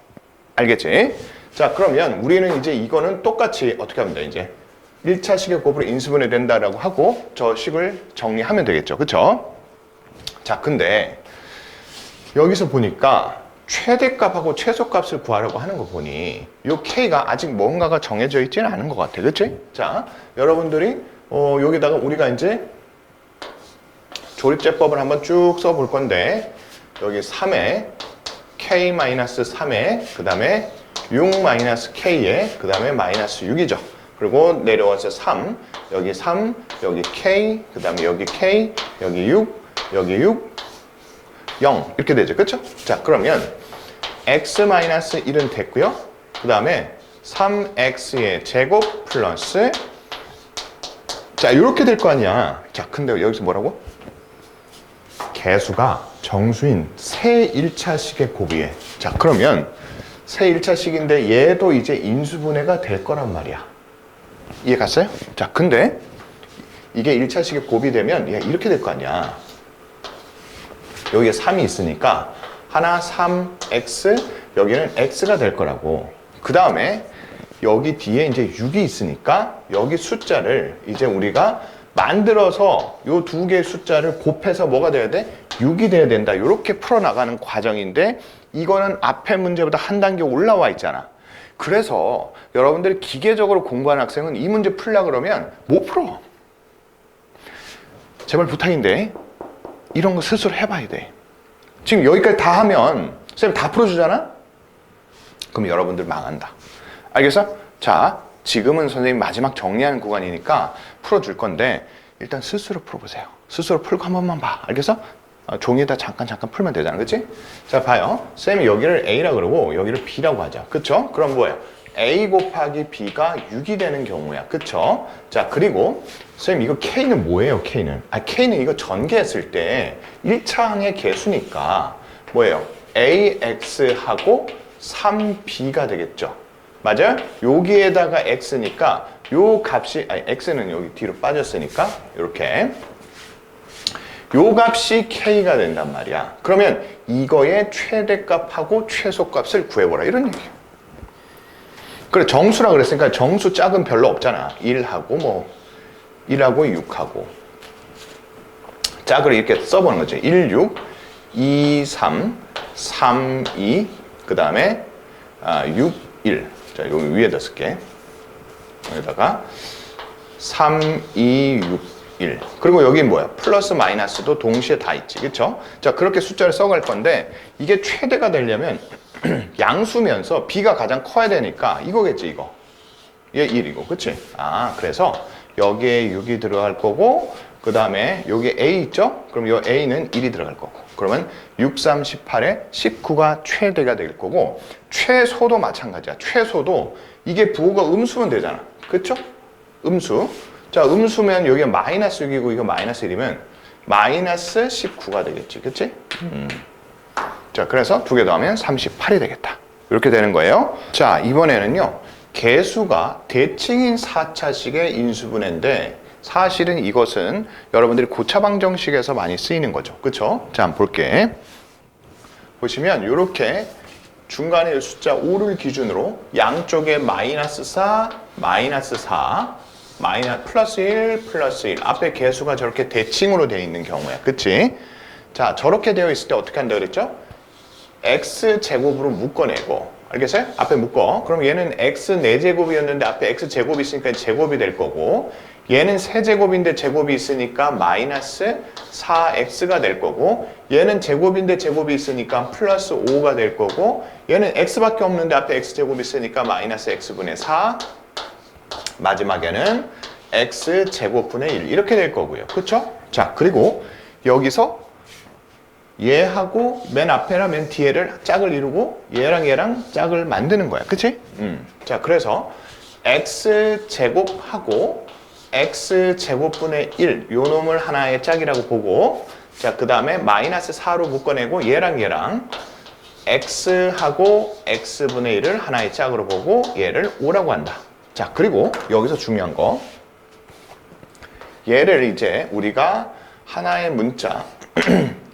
알겠지? 자, 그러면 우리는 이제 이거는 똑같이 어떻게 하면 돼? 이제 1차 식의 곱으로 인수분해 된다라고 하고 저 식을 정리하면 되겠죠. 그쵸? 자, 근데 여기서 보니까 최대값하고 최소값을 구하려고 하는 거 보니 이 K가 아직 뭔가가 정해져 있지는 않은 것 같아. 그치? 자, 여러분들이 여기다가 우리가 이제 조립제법을 한번 쭉 써볼 건데, 여기 3에 K-3에 그 다음에 6-K에 그 다음에 마이너스 6이죠. 그리고 내려와서 3, 여기 3, 여기 K, 그 다음에 여기 K, 여기 6, 여기 6, 0 이렇게 되죠. 그쵸? 자, 그러면 x-1은 됐고요. 그 다음에 3x의 제곱 플러스 자, 이렇게 될 거 아니야. 자, 근데 여기서 뭐라고? 개수가 정수인 새 1차식의 곱이에. 자, 그러면 새 1차식인데 얘도 이제 인수분해가 될 거란 말이야. 이해 갔어요? 자, 근데 이게 1차식의 곱이 되면 얘 이렇게 될 거 아니야. 여기에 3이 있으니까 하나 3x, 여기는 x가 될 거라고. 그 다음에 여기 뒤에 이제 6이 있으니까 여기 숫자를 이제 우리가 만들어서 요 두 개의 숫자를 곱해서 뭐가 돼야 돼? 6이 돼야 된다. 이렇게 풀어나가는 과정인데 이거는 앞에 문제보다 한 단계 올라와 있잖아. 그래서 여러분들이 기계적으로 공부하는 학생은 이 문제 풀려고 그러면 못 풀어. 제발 부탁인데 이런 거 스스로 해봐야 돼. 지금 여기까지 다 하면 선생님 다 풀어주잖아? 그럼 여러분들 망한다. 알겠어? 자, 지금은 선생님 마지막 정리하는 구간이니까 풀어줄 건데 일단 스스로 풀어보세요. 스스로 풀고 한 번만 봐. 알겠어? 종이에다 잠깐 풀면 되잖아. 그치? 자, 봐요. 쌤이 여기를 A라 그러고 여기를 B라고 하자. 그쵸? 그럼 뭐예요? A 곱하기 B가 6이 되는 경우야. 그쵸? 자, 그리고 쌤 이거 K는 뭐예요? K는? K는 이거 전개했을 때 1차항의 개수니까 뭐예요? AX하고 3B가 되겠죠. 맞아요? 여기에다가 X니까 요 값이 X는 여기 뒤로 빠졌으니까 이렇게 요 값이 K가 된단 말이야. 그러면 이거의 최대값하고 최소값을 구해보라 이런 얘기예요. 그래, 정수라 그랬으니까 정수 짝은 별로 없잖아. 1하고 뭐 1하고 6하고 짝을 이렇게 써보는 거지. 1, 6, 2, 3, 3, 2, 그 다음에 6, 1. 자, 여기 위에다 쓸게. 여기다가 3, 2, 6, 1. 그리고 여기 뭐야? 플러스 마이너스도 동시에 다 있지. 그쵸? 자, 그렇게 숫자를 써갈 건데 이게 최대가 되려면 양수면서 B가 가장 커야 되니까 이거겠지, 이거. 얘 1이고. 그치? 그래서 여기에 6이 들어갈 거고 그 다음에 여기 A 있죠? 그럼 이 A는 1이 들어갈 거고. 그러면 6, 3, 18에 19가 최대가 될 거고 최소도 마찬가지야. 최소도 이게 부호가 음수면 되잖아. 그쵸? 음수. 자, 음수면 여기가 마이너스 6이고 이거 마이너스 1이면 마이너스 19가 되겠지. 그치? 자, 그래서 두 개 더하면 38이 되겠다. 이렇게 되는 거예요. 자, 이번에는요. 개수가 대칭인 4차식의 인수분해인데 사실은 이것은 여러분들이 고차방정식에서 많이 쓰이는 거죠. 그쵸? 자, 한번 볼게. 보시면 이렇게 중간에 숫자 5를 기준으로 양쪽에 마이너스 4, 마이너스 4, 플러스 1, 플러스 1 앞에 개수가 저렇게 대칭으로 되어 있는 경우야. 그치? 자, 저렇게 되어 있을 때 어떻게 한다 그랬죠? x제곱으로 묶어내고 알겠어요? 앞에 묶어. 그럼 얘는 x 4제곱이었는데 앞에 x 제곱이 있으니까 제곱이 될 거고 얘는 세제곱인데 제곱이 있으니까 마이너스 4x가 될 거고 얘는 제곱인데 제곱이 있으니까 플러스 5가 될 거고 얘는 x밖에 없는데 앞에 x제곱이 있으니까 마이너스 x분의 4 마지막에는 x제곱분의 1 이렇게 될 거고요. 그쵸? 자, 그리고 여기서 얘하고 맨 앞에랑 맨 뒤에를 짝을 이루고 얘랑 짝을 만드는 거야. 그치? 자, 그래서 x제곱하고 x제곱분의 1 요 놈을 하나의 짝이라고 보고 자, 그 다음에 마이너스 4로 묶어내고 얘랑 x하고 x분의 1을 하나의 짝으로 보고 얘를 5라고 한다. 자, 그리고 여기서 중요한 거 얘를 이제 우리가 하나의 문자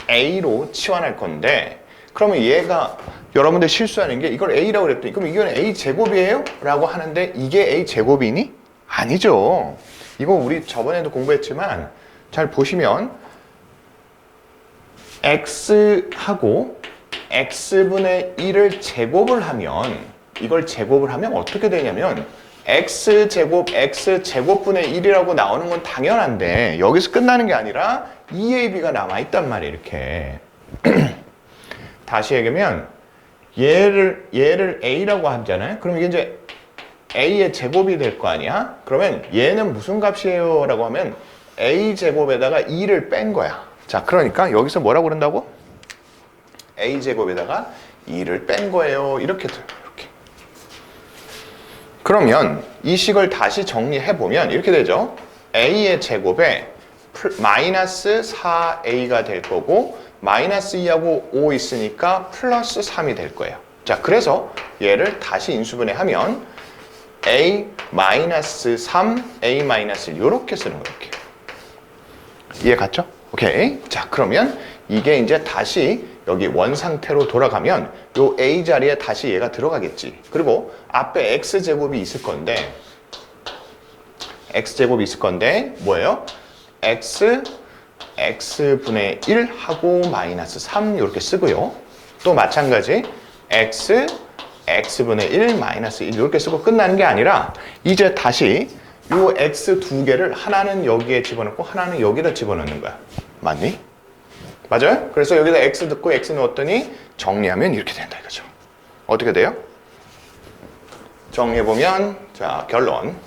A로 치환할 건데 그러면 얘가 여러분들 실수하는 게 이걸 A라고 그랬더니 그럼 이건 A제곱이에요? 라고 하는데 이게 A제곱이니? 아니죠. 이거 우리 저번에도 공부했지만 잘 보시면 X하고 X분의 1을 제곱을 하면 이걸 제곱을 하면 어떻게 되냐면 X제곱, X제곱분의 1이라고 나오는 건 당연한데 여기서 끝나는 게 아니라 2AB가 남아있단 말이에요. 이렇게 다시 얘기하면 얘를 A라고 하잖아요. 그럼 이게 이제 a의 제곱이 될 거 아니야? 그러면 얘는 무슨 값이에요? 라고 하면 a 제곱에다가 2를 뺀 거야. 자, 그러니까 여기서 뭐라고 그런다고? a 제곱에다가 2를 뺀 거예요. 이렇게 들어요. 이렇게. 그러면 이 식을 다시 정리해보면 이렇게 되죠. a의 제곱에 마이너스 4a가 될 거고 마이너스 2하고 5 있으니까 플러스 3이 될 거예요. 자, 그래서 얘를 다시 인수분해하면 a 마이너스 3, a 마이너스 1 이렇게 쓰는 거예요. 이렇게. 이해 갔죠? 오케이. 자, 그러면 이게 이제 다시 여기 원 상태로 돌아가면 요 a 자리에 다시 얘가 들어가겠지. 그리고 앞에 x제곱이 있을 건데 x제곱이 있을 건데 뭐예요? x분의 1 하고 마이너스 3 이렇게 쓰고요. 또 마찬가지 x분의 1 마이너스 1 이렇게 쓰고 끝나는 게 아니라 이제 다시 요 x 두 개를 하나는 여기에 집어넣고 하나는 여기다 집어넣는 거야. 맞니? 맞아요? 그래서 여기다 x 넣고 x 넣었더니 정리하면 이렇게 된다 이거죠. 어떻게 돼요? 정리해보면 자, 결론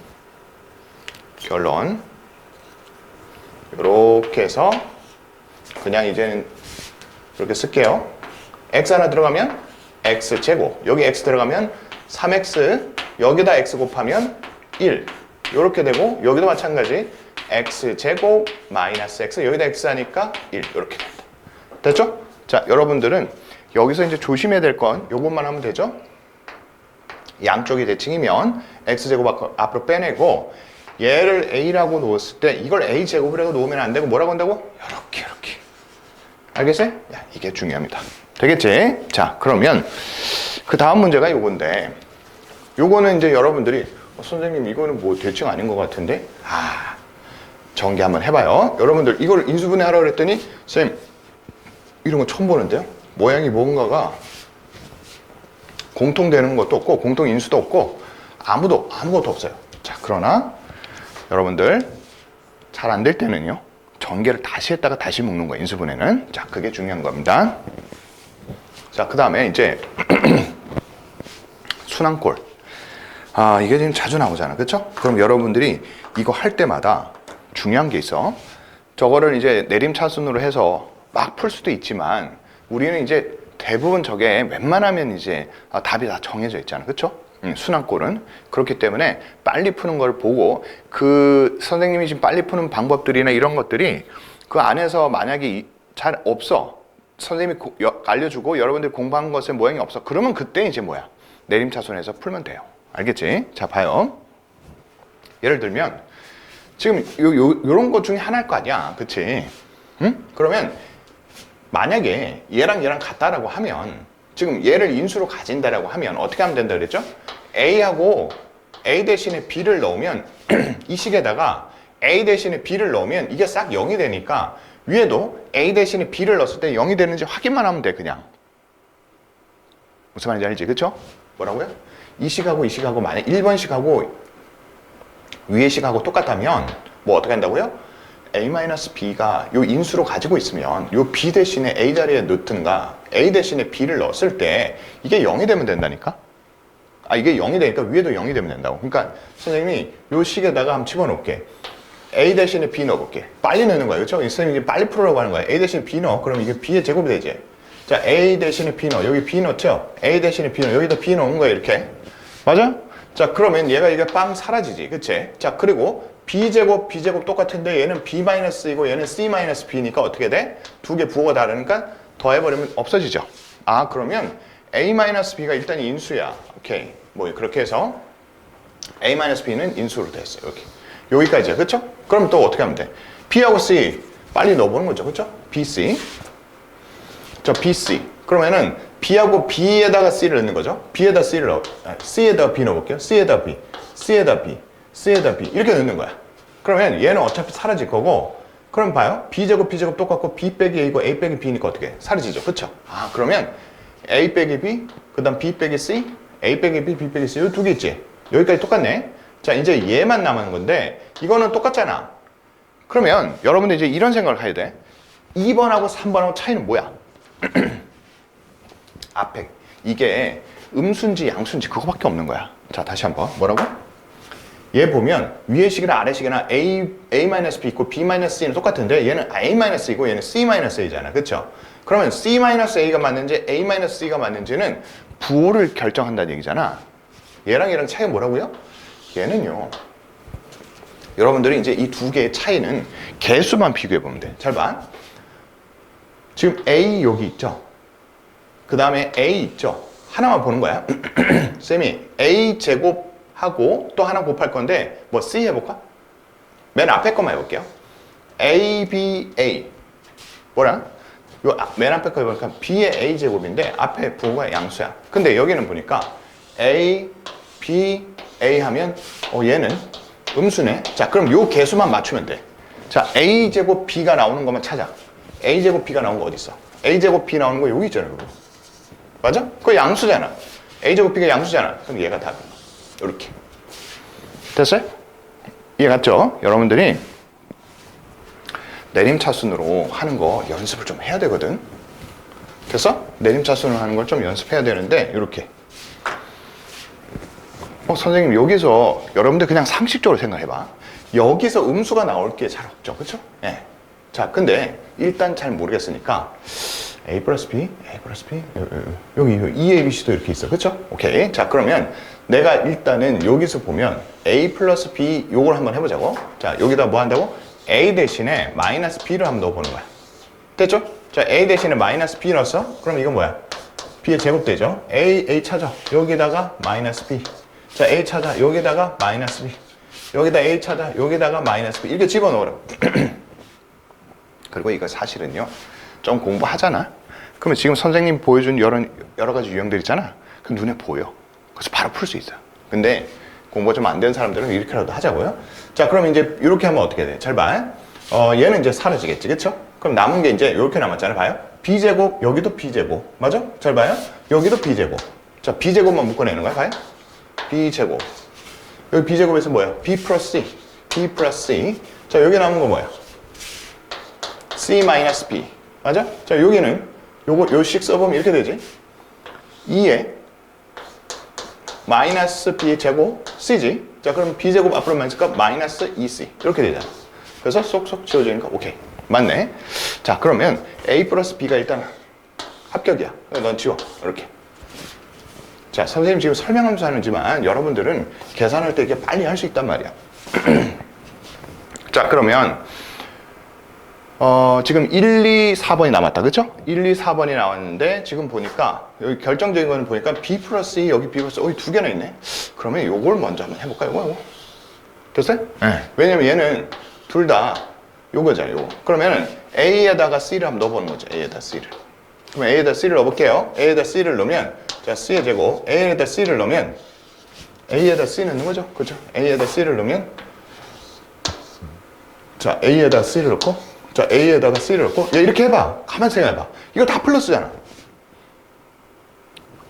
이렇게 해서 그냥 이제는 이렇게 쓸게요. x 하나 들어가면 x제곱, 여기 x 들어가면 3x, 여기다 x 곱하면 1 이렇게 되고 여기도 마찬가지 x제곱 마이너스 x, 여기다 x 하니까 1 이렇게 된다. 됐죠? 자, 여러분들은 여기서 이제 조심해야 될 건 요것만 하면 되죠? 양쪽이 대칭이면 x제곱 앞으로 빼내고 얘를 a라고 놓았을 때 이걸 a제곱이라고 놓으면 안 되고 뭐라고 한다고? 이렇게 알겠어요? 야, 이게 중요합니다. 되겠지? 자, 그러면 그 다음 문제가 요건데 요거는 이제 여러분들이 선생님 이거는 뭐 대칭 아닌 것 같은데 전개 한번 해봐요. 여러분들 이걸 인수분해 하라고 그랬더니 선생님 이런 거 처음 보는데요? 모양이 뭔가가 공통되는 것도 없고 공통인수도 없고 아무것도 없어요. 자, 그러나 여러분들 잘 안 될 때는요 전개를 다시 했다가 다시 묶는 거예요. 인수분해는. 자, 그게 중요한 겁니다. 자, 그 다음에 이제 순환꼴. 이게 지금 자주 나오잖아. 그쵸? 그럼 여러분들이 이거 할 때마다 중요한 게 있어. 저거를 이제 내림차순으로 해서 막 풀 수도 있지만 우리는 이제 대부분 저게 웬만하면 이제 답이 다 정해져 있잖아. 그쵸? 순환꼴은. 그렇기 때문에 빨리 푸는 걸 보고 그 선생님이 지금 빨리 푸는 방법들이나 이런 것들이 그 안에서 만약에 잘 없어. 선생님이 알려주고 여러분들이 공부한 것에 모양이 없어. 그러면 그때 이제 뭐야? 내림차순에서 풀면 돼요. 알겠지? 자, 봐요. 예를 들면 지금 요런 것 중에 하나일 거 아니야. 그치? 응? 그러면 만약에 얘랑 같다라고 하면 지금 얘를 인수로 가진다라고 하면 어떻게 하면 된다 그랬죠? A하고 A 대신에 B를 넣으면 이 식에다가 A 대신에 B를 넣으면 이게 싹 0이 되니까 위에도 A 대신에 B를 넣었을 때 0이 되는지 확인만 하면 돼. 그냥 무슨 말인지 알지? 그쵸? 뭐라고요? 이 식하고 만약 1번 식하고 위에 식하고 똑같다면 뭐 어떻게 한다고요? A-B가 요 인수로 가지고 있으면 요 B 대신에 A 자리에 넣든가 A 대신에 B를 넣었을 때 이게 0이 되면 된다니까? 이게 0이 되니까 위에도 0이 되면 된다고. 그러니까 선생님이 요 식에다가 한번 집어넣을게. A 대신에 B 넣어볼게. 빨리 넣는 거야. 그렇죠? 선생님이 빨리 풀으라고 하는 거야. A 대신에 B 넣어. 그럼 이게 B의 제곱이 되지. 자, A 대신에 B 넣어. 여기 B 넣죠? A 대신에 B 넣어. 여기다 B 넣은 거야. 이렇게. 맞아? 자, 그러면 얘가 이게 빵 사라지지. 그치? 자, 그리고 B제곱, B제곱 똑같은데 얘는 B-이고 얘는 C-B니까 어떻게 돼? 두 개 부호가 다르니까 더해버리면 없어지죠. 그러면 A-B가 일단 인수야. 오케이. 뭐 그렇게 해서 A-B는 인수로 됐어요. 이렇게. 여기까지야. 그쵸? 그럼 또 어떻게 하면 돼? B하고 C 빨리 넣어보는 거죠. 그쵸? BC. 자, BC. 그러면은 B하고 B에다가 C를 넣는 거죠. B에다 C를 넣어. C에다 B 넣어볼게요. C에다 B. C에다 B. C에다 B. 이렇게 넣는 거야. 그러면 얘는 어차피 사라질 거고, 그럼 봐요. B제곱, B제곱 똑같고 B 빼기 A고 A 빼기 B니까 어떻게? 사라지죠. 그쵸? 그러면 A 빼기 B, 그 다음 B 빼기 C, A 빼기 B, B 빼기 C. 이 두 개 있지? 여기까지 똑같네. 자, 이제 얘만 남은 건데, 이거는 똑같잖아. 그러면 여러분들 이제 이런 생각을 해야 돼. 2번하고 3번하고 차이는 뭐야? 앞에. 이게 음수인지 양수인지 그거밖에 없는 거야. 자, 다시 한번. 뭐라고? 얘 보면 위의 식이나 아래 식이나 A-B 있고 B-C는 똑같은데 얘는 A-이고 얘는 C-A잖아. 그쵸? 그러면 C-A가 맞는지 A-C가 맞는지는 부호를 결정한다는 얘기잖아. 얘랑 얘랑 차이가 뭐라고요? 얘는요. 여러분들이 이제 이 두 개의 차이는 개수만 비교해 보면 돼. 잘 봐. 지금 A 여기 있죠? 그 다음에 A 있죠? 하나만 보는 거야. 쌤이 A 제곱하고 또 하나 곱할 건데 뭐 C 해볼까? 맨 앞에 것만 해볼게요. A, B, A. 뭐라? 요 맨 앞에 거 해보니까 B의 A 제곱인데 앞에 부호가 양수야. 근데 여기는 보니까 A, B, A 하면 얘는 음수네. 자, 그럼 요 개수만 맞추면 돼. 자, A 제곱 B가 나오는 것만 찾아. A 제곱 B가 나온 거 어디 있어? A 제곱 B 나오는 거 여기 있잖아, 그거. 맞아? 그거 양수잖아. A 제곱 B가 양수잖아. 그럼 얘가 답이야. 이렇게. 됐어요? 이해 갔죠? 여러분들이 내림차순으로 하는 거 연습을 좀 해야 되거든. 됐어? 내림차순으로 하는 걸 좀 연습해야 되는데 이렇게. 선생님 여기서 여러분들 그냥 상식적으로 생각해봐. 여기서 음수가 나올 게 잘 없죠, 그렇죠? 예. 자, 근데 일단 잘 모르겠으니까 A 플러스 B, A 플러스 B 여기 E, A, B, C도 이렇게 있어, 그렇죠? 오케이. 자, 그러면 내가 일단은 여기서 보면 A 플러스 B 요걸 한번 해보자고. 자, 여기다 뭐 한다고? A 대신에 마이너스 B를 한번 넣어보는 거야. 됐죠? 자, A 대신에 마이너스 B 넣었어? 그럼 이건 뭐야? B의 제곱되죠? A 찾아. 여기다가 마이너스 B. 자, A 찾아. 여기다가 마이너스 B. 여기다 A 찾아. 여기다가 마이너스 B. 이렇게 집어넣으라. 그리고 이거 사실은요. 좀 공부하잖아. 그러면 지금 선생님 보여준 여러 가지 유형들 있잖아. 그 눈에 보여. 그래서 바로 풀 수 있어요. 근데 공부가 좀 안 되는 사람들은 이렇게라도 하자고요. 자, 그럼 이제 이렇게 하면 어떻게 돼? 잘 봐. 얘는 이제 사라지겠지. 그쵸? 그럼 남은 게 이제 이렇게 남았잖아요. 봐요. B제곱, 여기도 B제곱. 맞아? 잘 봐요. 여기도 B제곱. 자, B제곱만 묶어내는 거야. 봐요. B제곱. 여기 B제곱에서 뭐야? B 플러스 C. B 플러스 C. 자, 여기 남은 거 뭐야? C 마이너스 B. 맞아? 자, 여기는 요식 써보면 이렇게 되지. 2에 마이너스 B 제곱 C지. 자, 그럼 B 제곱 앞으로 많으니까 마이너스 2C. 이렇게 되잖아. 그래서 쏙쏙 지워지니까 오케이. 맞네. 자, 그러면 A 플러스 B가 일단 합격이야. 넌 지워. 이렇게. 자, 선생님 지금 설명하면서 하는지만 여러분들은 계산할 때 이렇게 빨리 할 수 있단 말이야. 자, 그러면 지금 1, 2, 4번이 남았다. 그쵸? 1, 2, 4번이 나왔는데 지금 보니까 여기 결정적인 거는 보니까 B 플러스 E, 여기 B 플러스 여기 두 개나 있네. 그러면 요걸 먼저 한번 해볼까요? 요거. 됐어요? 네. 왜냐면 얘는 둘 다 요거잖아요. 요거. 그러면 A에다가 C를 한번 넣어보는 거죠. A에다 C를. 그럼 A에다 C를 넣어볼게요. A에다 C를 넣으면 자, C의 제곱, A에다 C를 넣으면 A에다 C 넣는 거죠? 그죠? A에다 C를 넣으면 자, A에다 C를 넣고 자, A에다가 C를 넣고 야, 이렇게 해봐. 가만히 생각해봐. 이거 다 플러스잖아.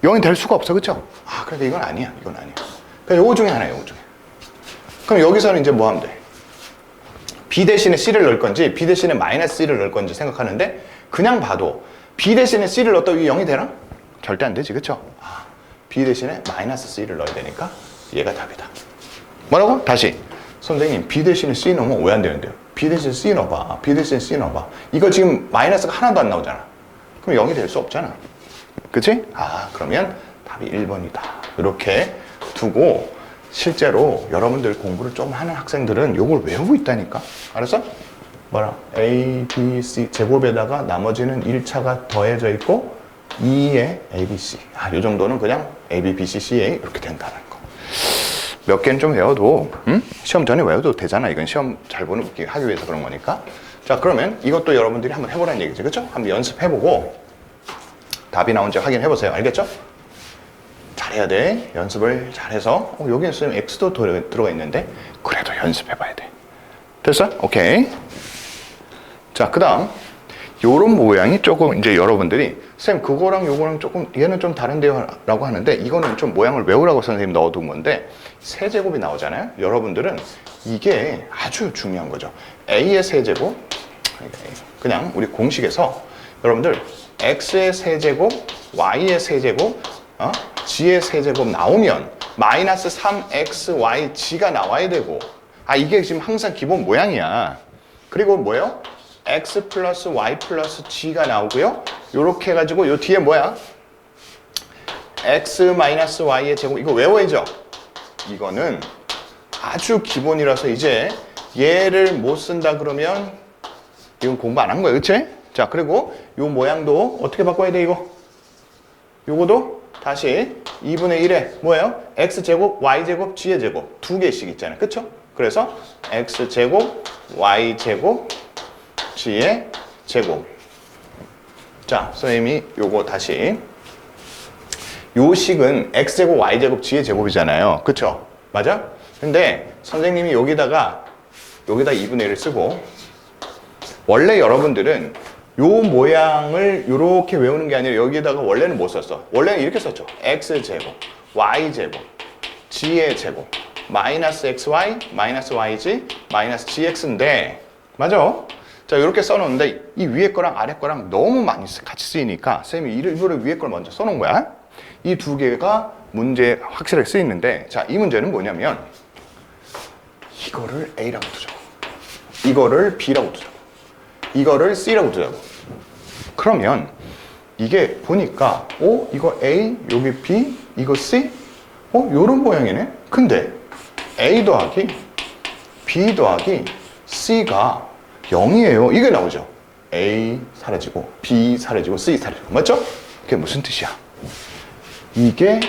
0이 될 수가 없어. 그쵸? 아, 그러니까 이건 아니야. 이건 아니야. 그러니까 요거 중에 하나야. 요거 중에. 그럼 여기서는 이제 뭐 하면 돼? B 대신에 C를 넣을 건지 B 대신에 마이너스 C를 넣을 건지 생각하는데 그냥 봐도 B 대신에 C를 넣었다고 이게 0이 되나? 절대 안 되지. 그쵸? 아, B 대신에 마이너스 C를 넣어야 되니까 얘가 답이다. 뭐라고? 다시. 선생님, B 대신에 C 넣으면 왜 안 되는데요? B 대신에 C 넣어봐. B 대신에 C 넣어봐. 이거 지금 마이너스가 하나도 안 나오잖아. 그럼 0이 될 수 없잖아. 그치? 아, 그러면 답이 1번이다. 이렇게 두고 실제로 여러분들 공부를 좀 하는 학생들은 이걸 외우고 있다니까. 알았어? 뭐라? A, B, C 제곱에다가 나머지는 1차가 더해져 있고 2에 A, B, C. 아, 이 정도는 그냥 A, B, B, C, C, A 이렇게 된다는 거. 몇 개는 좀 외워도 시험 전에 외워도 되잖아. 이건 시험 잘 보는 하기 위해서 그런 거니까. 자, 그러면 이것도 여러분들이 한번 해보라는 얘기죠. 그렇죠? 한번 연습해보고 답이 나온지 확인해보세요. 알겠죠? 잘해야 돼. 연습을 잘해서 여기에 쓰면 X도 들어가 있는데 그래도 연습해봐야 돼. 됐어? 오케이. 자, 그 다음 요런 모양이 조금 이제 여러분들이 쌤 그거랑 요거랑 조금 얘는 좀 다른데요 라고 하는데 이거는 좀 모양을 외우라고 선생님 넣어둔 건데 세제곱이 나오잖아요. 여러분들은 이게 아주 중요한 거죠. A의 세제곱 그냥 우리 공식에서 여러분들 X의 세제곱 Y의 세제곱 g의 세제곱 나오면 마이너스 3xyg가 나와야 되고, 아 이게 지금 항상 기본 모양이야. 그리고 뭐예요? x 플러스 y 플러스 g가 나오고요. 요렇게 해가지고 요 뒤에 뭐야? x 마이너스 y의 제곱. 이거 외워야죠. 이거는 아주 기본이라서 이제 얘를 못 쓴다 그러면 이건 공부 안 한 거예요. 그치? 자, 그리고 요 모양도 어떻게 바꿔야 돼, 이거? 요거도 다시 2분의 1에 뭐예요? x제곱, y제곱, g의 제곱 두 개씩 있잖아요. 그쵸? 그래서 x제곱, y제곱, g의 제곱. 자, 선생님이 요거 다시. 요 식은 x제곱, y제곱, g의 제곱이잖아요. 그쵸? 맞아? 근데 선생님이 여기다 2분의 1을 쓰고, 원래 여러분들은 요 모양을 이렇게 외우는 게 아니라 여기에다가 원래는 못 썼어. 원래는 이렇게 썼죠. x제곱, y제곱, g의 제곱, 마이너스 xy, 마이너스 yg, 마이너스 gx인데, 맞아? 자, 이렇게 써놓는데 이 위에 거랑 아래 거랑 너무 많이 같이 쓰이니까 선생님이 일부러 위에 걸 먼저 써놓은 거야. 이 두 개가 문제에 확실하게 쓰이는데, 자, 이 문제는 뭐냐면 이거를 A라고 두자고, 이거를 B라고 두자고, 이거를 C라고 두자고. 그러면 이게 보니까 이거 A, 여기 B, 이거 C, 요런 모양이네. 근데 A 더하기 B 더하기 C가 0이에요. 이게 나오죠. A 사라지고 B 사라지고 C 사라지고. 맞죠? 그게 무슨 뜻이야? 이게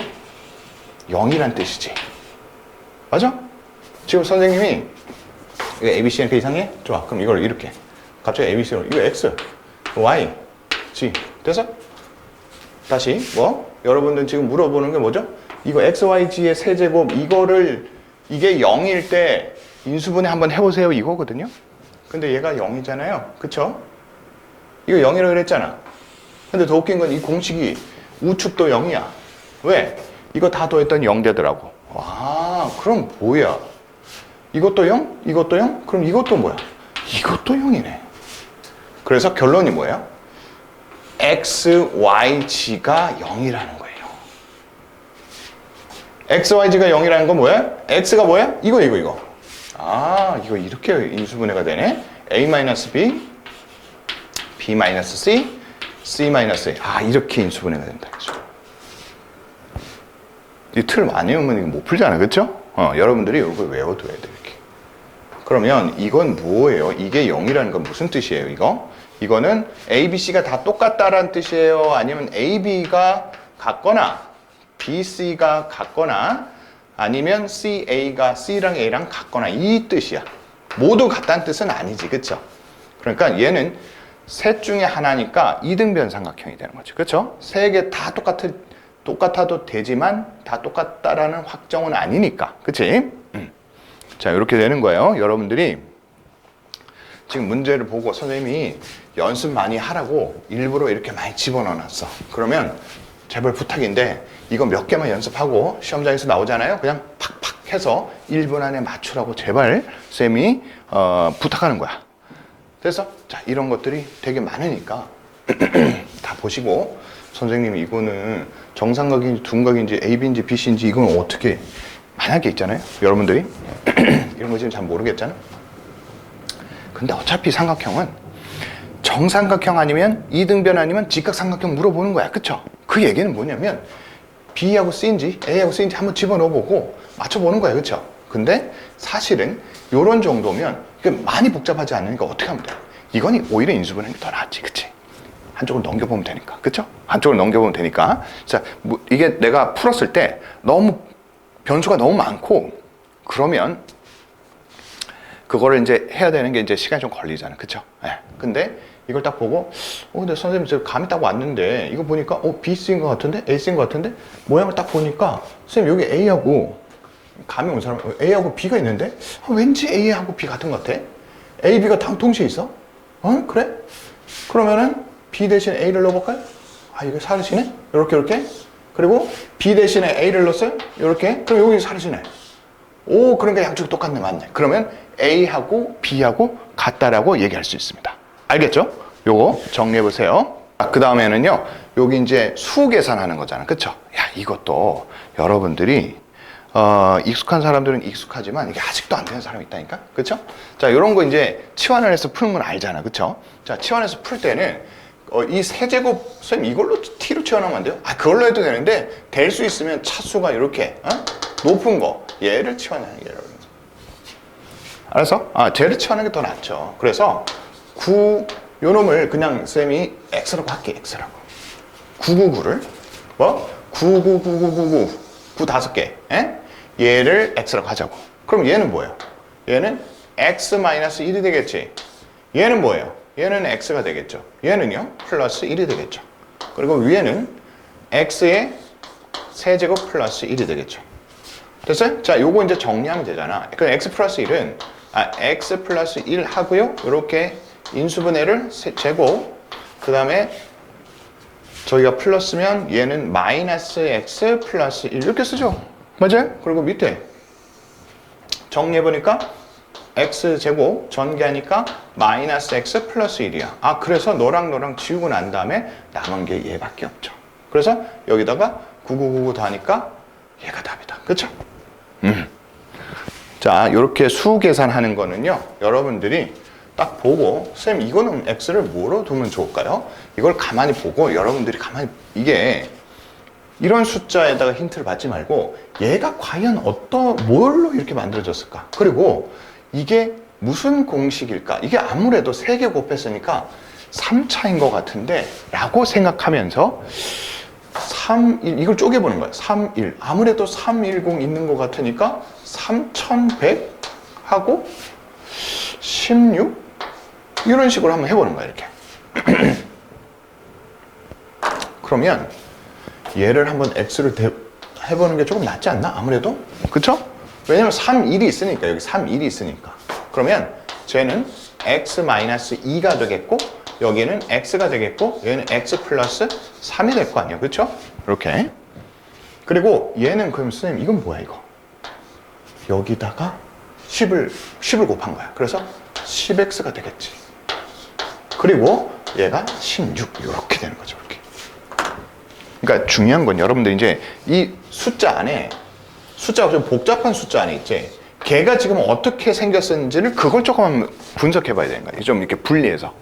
0이란 뜻이지. 맞아? 지금 선생님이 이거 ABC는 그 이상해? 좋아. 그럼 이걸 이렇게 갑자기 ABC로 이거 X, Y, G 돼서 다시 여러분들 지금 물어보는 게 뭐죠? 이거 X, Y, G의 세제곱 이게 0일 때 인수분해 한번 해보세요 이거거든요. 근데 얘가 0이잖아요. 그쵸? 이거 0이라고 그랬잖아. 근데 더 웃긴 건 이 공식이 우측도 0이야. 왜? 이거 다 더했더니 0 되더라고. 와, 그럼 뭐야? 이것도 0? 이것도 0? 그럼 이것도 뭐야? 이것도 0이네. 그래서 결론이 뭐예요? x, y, g가 0이라는 거예요. x, y, g가 0이라는 건 뭐야? x가 뭐야? 이거. 아, 이거 이렇게 인수분해가 되네. a-b, b-c, c-a. 아, 이렇게 인수분해가 된다. 이 틀 많이 외우면 이거 못 풀잖아. 그쵸? 여러분들이 이걸 외워둬야 돼, 이렇게. 그러면 이건 뭐예요? 이게 0이라는 건 무슨 뜻이에요, 이거? 이거는 A, B, C가 다 똑같다라는 뜻이에요? 아니면 A, B가 같거나 B, C가 같거나 아니면 C, A가 C랑 A랑 같거나 이 뜻이야. 모두 같다는 뜻은 아니지. 그쵸? 그러니까 얘는 셋 중에 하나니까 이등변 삼각형이 되는 거죠. 그쵸? 세 개 다 똑같아도 되지만 다 똑같다라는 확정은 아니니까. 그치? 자, 이렇게 되는 거예요. 여러분들이 지금 문제를 보고 선생님이 연습 많이 하라고 일부러 이렇게 많이 집어넣어놨어. 그러면 제발 부탁인데 이거 몇 개만 연습하고 시험장에서 나오잖아요. 그냥 팍팍 해서 1분 안에 맞추라고 제발 쌤이 부탁하는 거야. 그래서 자, 이런 것들이 되게 많으니까 다 보시고, 선생님이 이거는 정삼각인지 둔각인지 AB인지 BC인지 이건 어떻게, 만약에 있잖아요. 여러분들이 이런 거 지금 잘 모르겠잖아. 근데 어차피 삼각형은 정삼각형 아니면 이등변 아니면 직각삼각형 물어보는 거야. 그쵸? 그 얘기는 뭐냐면 B하고 C인지 A하고 C인지 한번 집어넣어보고 맞춰보는 거야. 그쵸? 근데 사실은 요런 정도면 이게 많이 복잡하지 않으니까 어떻게 하면 돼? 이건 오히려 인수분해는 더 낫지. 그치? 한쪽을 넘겨보면 되니까. 그쵸? 한쪽을 넘겨보면 되니까. 자, 이게 내가 풀었을 때 너무 변수가 너무 많고 그러면 그거를 이제 해야 되는 게 이제 시간이 좀 걸리잖아. 그쵸? 네. 근데 이걸 딱 보고 근데 선생님 저 감이 딱 왔는데 이거 보니까 B, C인 것 같은데? A, C인 것 같은데? 모양을 딱 보니까 선생님 여기 A하고 감이 온 사람 A하고 B가 있는데 왠지 A하고 B 같은 것 같아? A, B가 다 동시에 있어? 그래? 그러면은 B 대신에 A를 넣어볼까요? 이거 사라지네? 이렇게 그리고 B 대신에 A를 넣었어요? 이렇게. 그럼 여기 사라지네. 그러니까 양쪽이 똑같네. 맞네. 그러면 A하고 B하고 같다라고 얘기할 수 있습니다. 알겠죠? 요거 정리해 보세요. 그 다음에는요, 여기 이제 수 계산하는 거잖아. 그쵸? 야, 이것도 여러분들이, 익숙한 사람들은 익숙하지만 이게 아직도 안 되는 사람이 있다니까? 그쵸? 자, 요런 거 이제 치환을 해서 푸는 건 알잖아. 그쵸? 자, 치환해서 풀 때는, 이 세제곱, 선생님 이걸로 t로 치환하면 안 돼요? 그걸로 해도 되는데, 될 수 있으면 차수가 이렇게, 높은 거, 얘를 치환하는 게 여러분. 알았어? 쟤를 치환하는 게 더 낫죠. 그래서, 요 놈을 그냥 쌤이 x라고 할게, x라고. 999를, 뭐? 999999, 9 5개, 얘를 x라고 하자고. 그럼 얘는 뭐예요? 얘는 x-1이 되겠지. 얘는 뭐예요? 얘는 x가 되겠죠. 얘는요, 플러스 1이 되겠죠. 그리고 위에는 x의 세제곱 플러스 1이 되겠죠. 됐어요? 자, 요거 이제 정리하면 되잖아. 그럼 x 플러스 1은, x 플러스 1 하고요. 요렇게 인수분해를 제곱, 그 다음에 저희가 플러스면 얘는 마이너스 x 플러스 1 이렇게 쓰죠. 맞아요? 그리고 밑에 정리해보니까 x제곱 전개하니까 마이너스 x 플러스 1이야. 그래서 너랑 지우고 난 다음에 남은 게 얘밖에 없죠. 그래서 여기다가 9999 더하니까 얘가 답이다. 그쵸? 자, 이렇게 수 계산하는 거는요, 여러분들이 딱 보고, 쌤 이거는 x를 뭐로 두면 좋을까요? 이걸 가만히 보고 여러분들이 가만히, 이게 이런 숫자에다가 힌트를 받지 말고 얘가 과연 뭘로 이렇게 만들어졌을까? 그리고 이게 무슨 공식일까? 이게 아무래도 3개 곱했으니까 3차인 것 같은데 라고 생각하면서 3, 1, 이걸 쪼개보는 거예요. 3, 1. 아무래도 310 있는 것 같으니까 3100 하고 16? 이런 식으로 한번 해보는 거예요, 이렇게. 그러면 얘를 한번 x를 해보는 게 조금 낫지 않나? 아무래도? 그쵸? 왜냐면 3, 1이 있으니까, 여기 3, 1이 있으니까. 그러면 쟤는 x-2가 되겠고, 여기는 x가 되겠고, 얘는 x 플러스 3이 될 거 아니에요. 그쵸? 이렇게. 그리고 얘는 그럼 선생님, 이건 뭐야, 이거? 여기다가 10을 곱한 거야. 그래서 10x가 되겠지. 그리고 얘가 16 이렇게 되는 거죠. 이렇게. 그러니까 중요한 건 여러분들 이제 이 숫자가 좀 복잡한 숫자 안에 있지. 걔가 지금 어떻게 생겼는지를 그걸 조금 분석해 봐야 되는 거예요. 좀 이렇게 분리해서.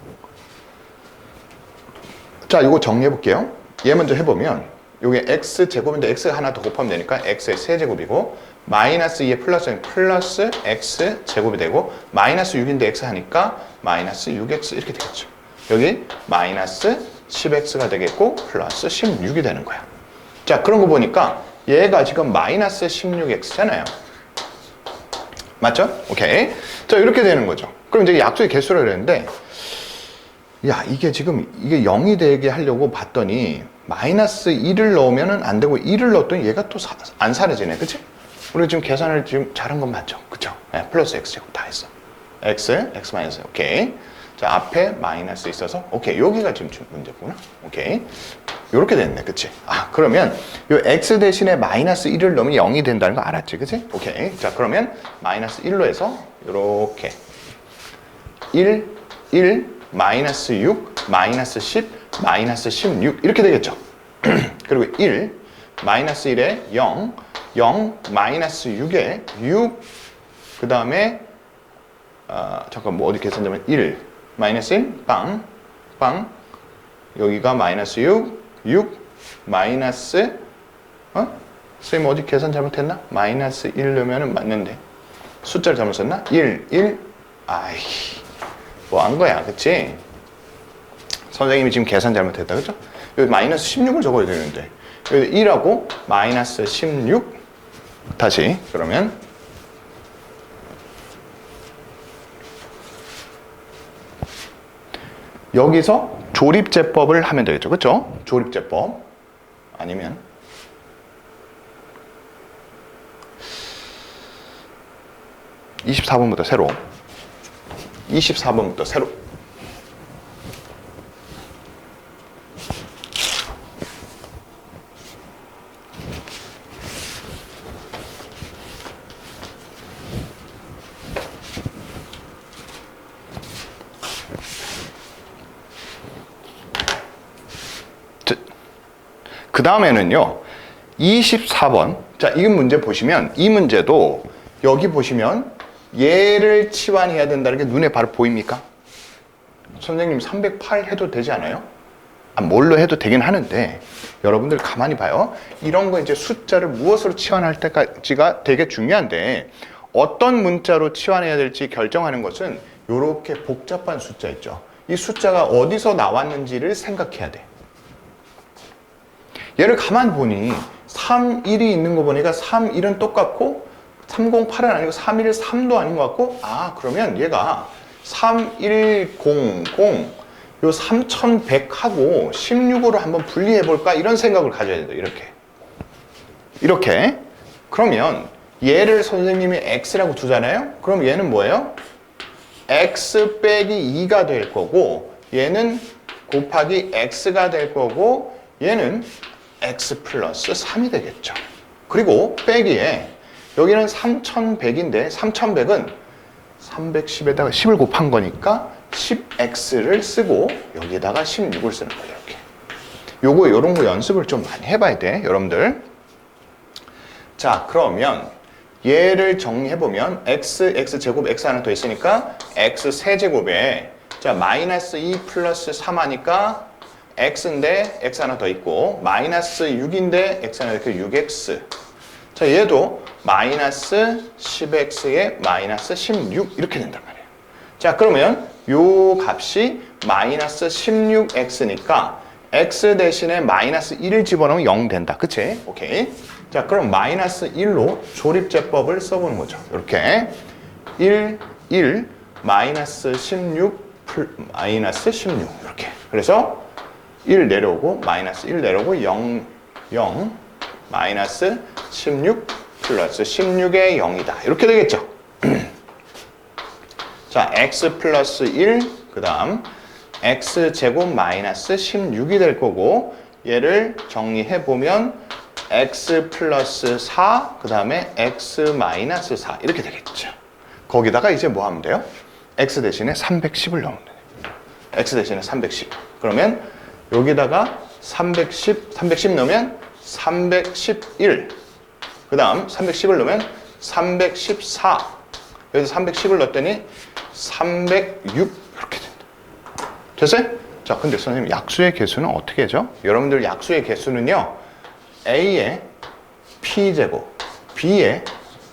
자, 이거 정리해 볼게요. 얘 먼저 해보면 요게 x 제곱인데 x가 하나 더 곱하면 되니까 x의 세제곱이고, 마이너스 2에 플러스 x 제곱이 되고, 마이너스 6인데 x 하니까 마이너스 6x 이렇게 되겠죠. 여기 마이너스 10x가 되겠고 플러스 16이 되는 거야. 자, 그런 거 보니까 얘가 지금 마이너스 16x잖아요. 맞죠? 오케이. 자, 이렇게 되는 거죠. 그럼 이제 약수의 개수를 그랬는데, 야, 이게 지금 이게 0이 되게 하려고 봤더니 마이너스 1을 넣으면 안 되고 1을 넣었더니 얘가 또 안 사라지네. 그치? 우리 지금 계산을 지금 잘한 건 맞죠? 그쵸? 네, 플러스 x제곱 다 했어. x 마이너스. 오케이. 자, 앞에 마이너스 있어서, 오케이. 여기가 지금 문제구나. 오케이. 요렇게 됐네. 그치? 그러면 요 x 대신에 마이너스 1을 넣으면 0이 된다는 거 알았지? 그치? 오케이. 자, 그러면 마이너스 1로 해서 요렇게 1, 마이너스 6, 마이너스 10, 마이너스 16 이렇게 되겠죠. 그리고 1, 마이너스 1에 0, 마이너스 6에 6, 그 다음에 잠깐 뭐 어디 계산되면 1, 마이너스 1, 빵, 여기가 마이너스 6, 마이너스 선생님 어디 계산 잘못했나? 마이너스 1 넣으면 맞는데 숫자를 잘못 썼나? 1, 아이 뭐 한 거야, 그치? 선생님이 지금 계산 잘못했다, 그죠? 여기 마이너스 16을 적어야 되는데 여기 1하고 마이너스 16 다시 그러면 여기서 조립제법을 하면 되겠죠, 그쵸? 조립제법 아니면 24번부터 새로 24번부터 새로 다음에는요 24번. 자, 이 문제 보시면 이 문제도 여기 보시면 얘를 치환해야 된다는 게 눈에 바로 보입니까? 선생님 308 해도 되지 않아요? 뭘로 해도 되긴 하는데 여러분들 가만히 봐요. 이런 거 이제 숫자를 무엇으로 치환할 때까지가 되게 중요한데 어떤 문자로 치환해야 될지 결정하는 것은 이렇게 복잡한 숫자 있죠. 이 숫자가 어디서 나왔는지를 생각해야 돼. 얘를 가만히 보니 31이 있는 거 보니까 31은 똑같고 308은 아니고 313도 아닌 것 같고 그러면 얘가 3100 요 3100하고 16으로 한번 분리해 볼까 이런 생각을 가져야 돼요. 이렇게 그러면 얘를 선생님이 x라고 두잖아요. 그럼 얘는 뭐예요? x 빼기 2가 될 거고 얘는 곱하기 x가 될 거고 얘는 x 플러스 3이 되겠죠. 그리고 빼기에 여기는 3100인데 3100은 310에다가 10을 곱한 거니까 10x를 쓰고 여기다가 16을 쓰는 거예요. 이렇게. 요런 거 연습을 좀 많이 해봐야 돼, 여러분들. 자, 그러면 얘를 정리해보면 x제곱 x 하나 더 있으니까 x 세제곱에 자 마이너스 2 플러스 3 하니까 x인데 x 하나 더 있고 마이너스 6인데 x 하나 이렇게 6x. 자, 얘도 마이너스 10x에 마이너스 16 이렇게 된단 말이에요. 자, 그러면 요 값이 마이너스 16x니까 x 대신에 마이너스 1을 집어넣으면 0 된다. 그치? 오케이. 자, 그럼 마이너스 1로 조립제법을 써보는 거죠. 이렇게 1, 마이너스 16, 마이너스 16 이렇게. 그래서 1 내려오고 마이너스 1 내려오고 0, 마이너스 16 플러스 16의 0이다. 이렇게 되겠죠. 자, x 플러스 1, 그 다음 x제곱 마이너스 16이 될 거고 얘를 정리해보면 x 플러스 4, 그 다음에 x 마이너스 4 이렇게 되겠죠. 거기다가 이제 뭐 하면 돼요? x 대신에 310을 넣으면 돼요. x 대신에 310. 그러면 여기다가 310 넣으면 311. 그 다음 310을 넣으면 314. 여기서 310을 넣었더니 306 이렇게 된다. 됐어요? 자, 근데 선생님 약수의 개수는 어떻게 하죠? 여러분들 약수의 개수는요 A의 P제곱, B의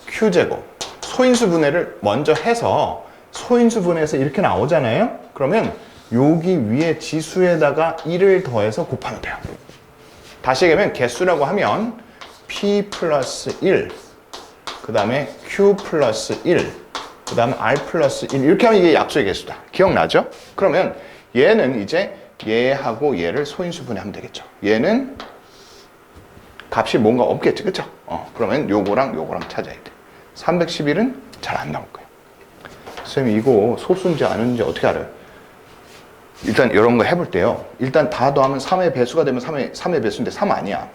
Q제곱, 소인수 분해를 먼저 해서 소인수 분해해서 이렇게 나오잖아요? 그러면 여기 위에 지수에다가 1을 더해서 곱하면 돼요. 다시 얘기하면 개수라고 하면 P 플러스 1, 그 다음에 Q 플러스 1, 그 다음에 R 플러스 1 이렇게 하면 이게 약수의 개수다. 기억나죠? 그러면 얘는 이제 얘하고 얘를 소인수 분해하면 되겠죠. 얘는 값이 뭔가 없겠지, 그쵸? 그러면 요거랑 찾아야 돼. 311은 잘 안 나올 거예요. 선생님 이거 소수인지 아닌지 어떻게 알아요? 일단 이런 거 해볼 때요. 일단 다 더하면 3의 배수가 되면 3의 배수인데 3 아니야.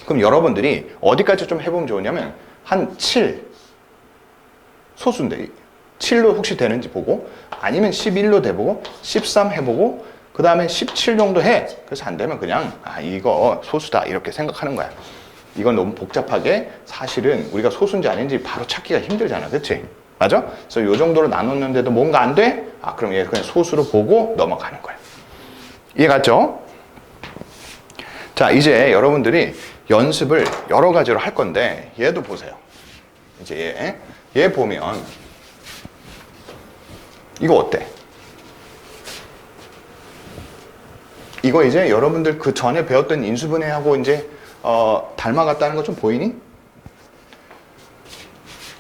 그럼 여러분들이 어디까지 좀 해보면 좋으냐면 한 7 소수인데 7로 혹시 되는지 보고 아니면 11로 돼보고 13 해보고 그 다음에 17 정도 해. 그래서 안 되면 그냥 이거 소수다 이렇게 생각하는 거야. 이건 너무 복잡하게 사실은 우리가 소수인지 아닌지 바로 찾기가 힘들잖아. 그치? 맞아? 그래서 이 정도로 나눴는데도 뭔가 안 돼? 그럼 얘 그냥 소수로 보고 넘어가는 거야. 이해갔죠? 자, 이제 여러분들이 연습을 여러 가지로 할 건데 얘도 보세요. 이제 얘 보면 이거 어때? 이거 이제 여러분들 그 전에 배웠던 인수분해하고 이제 닮아갔다는 거 좀 보이니?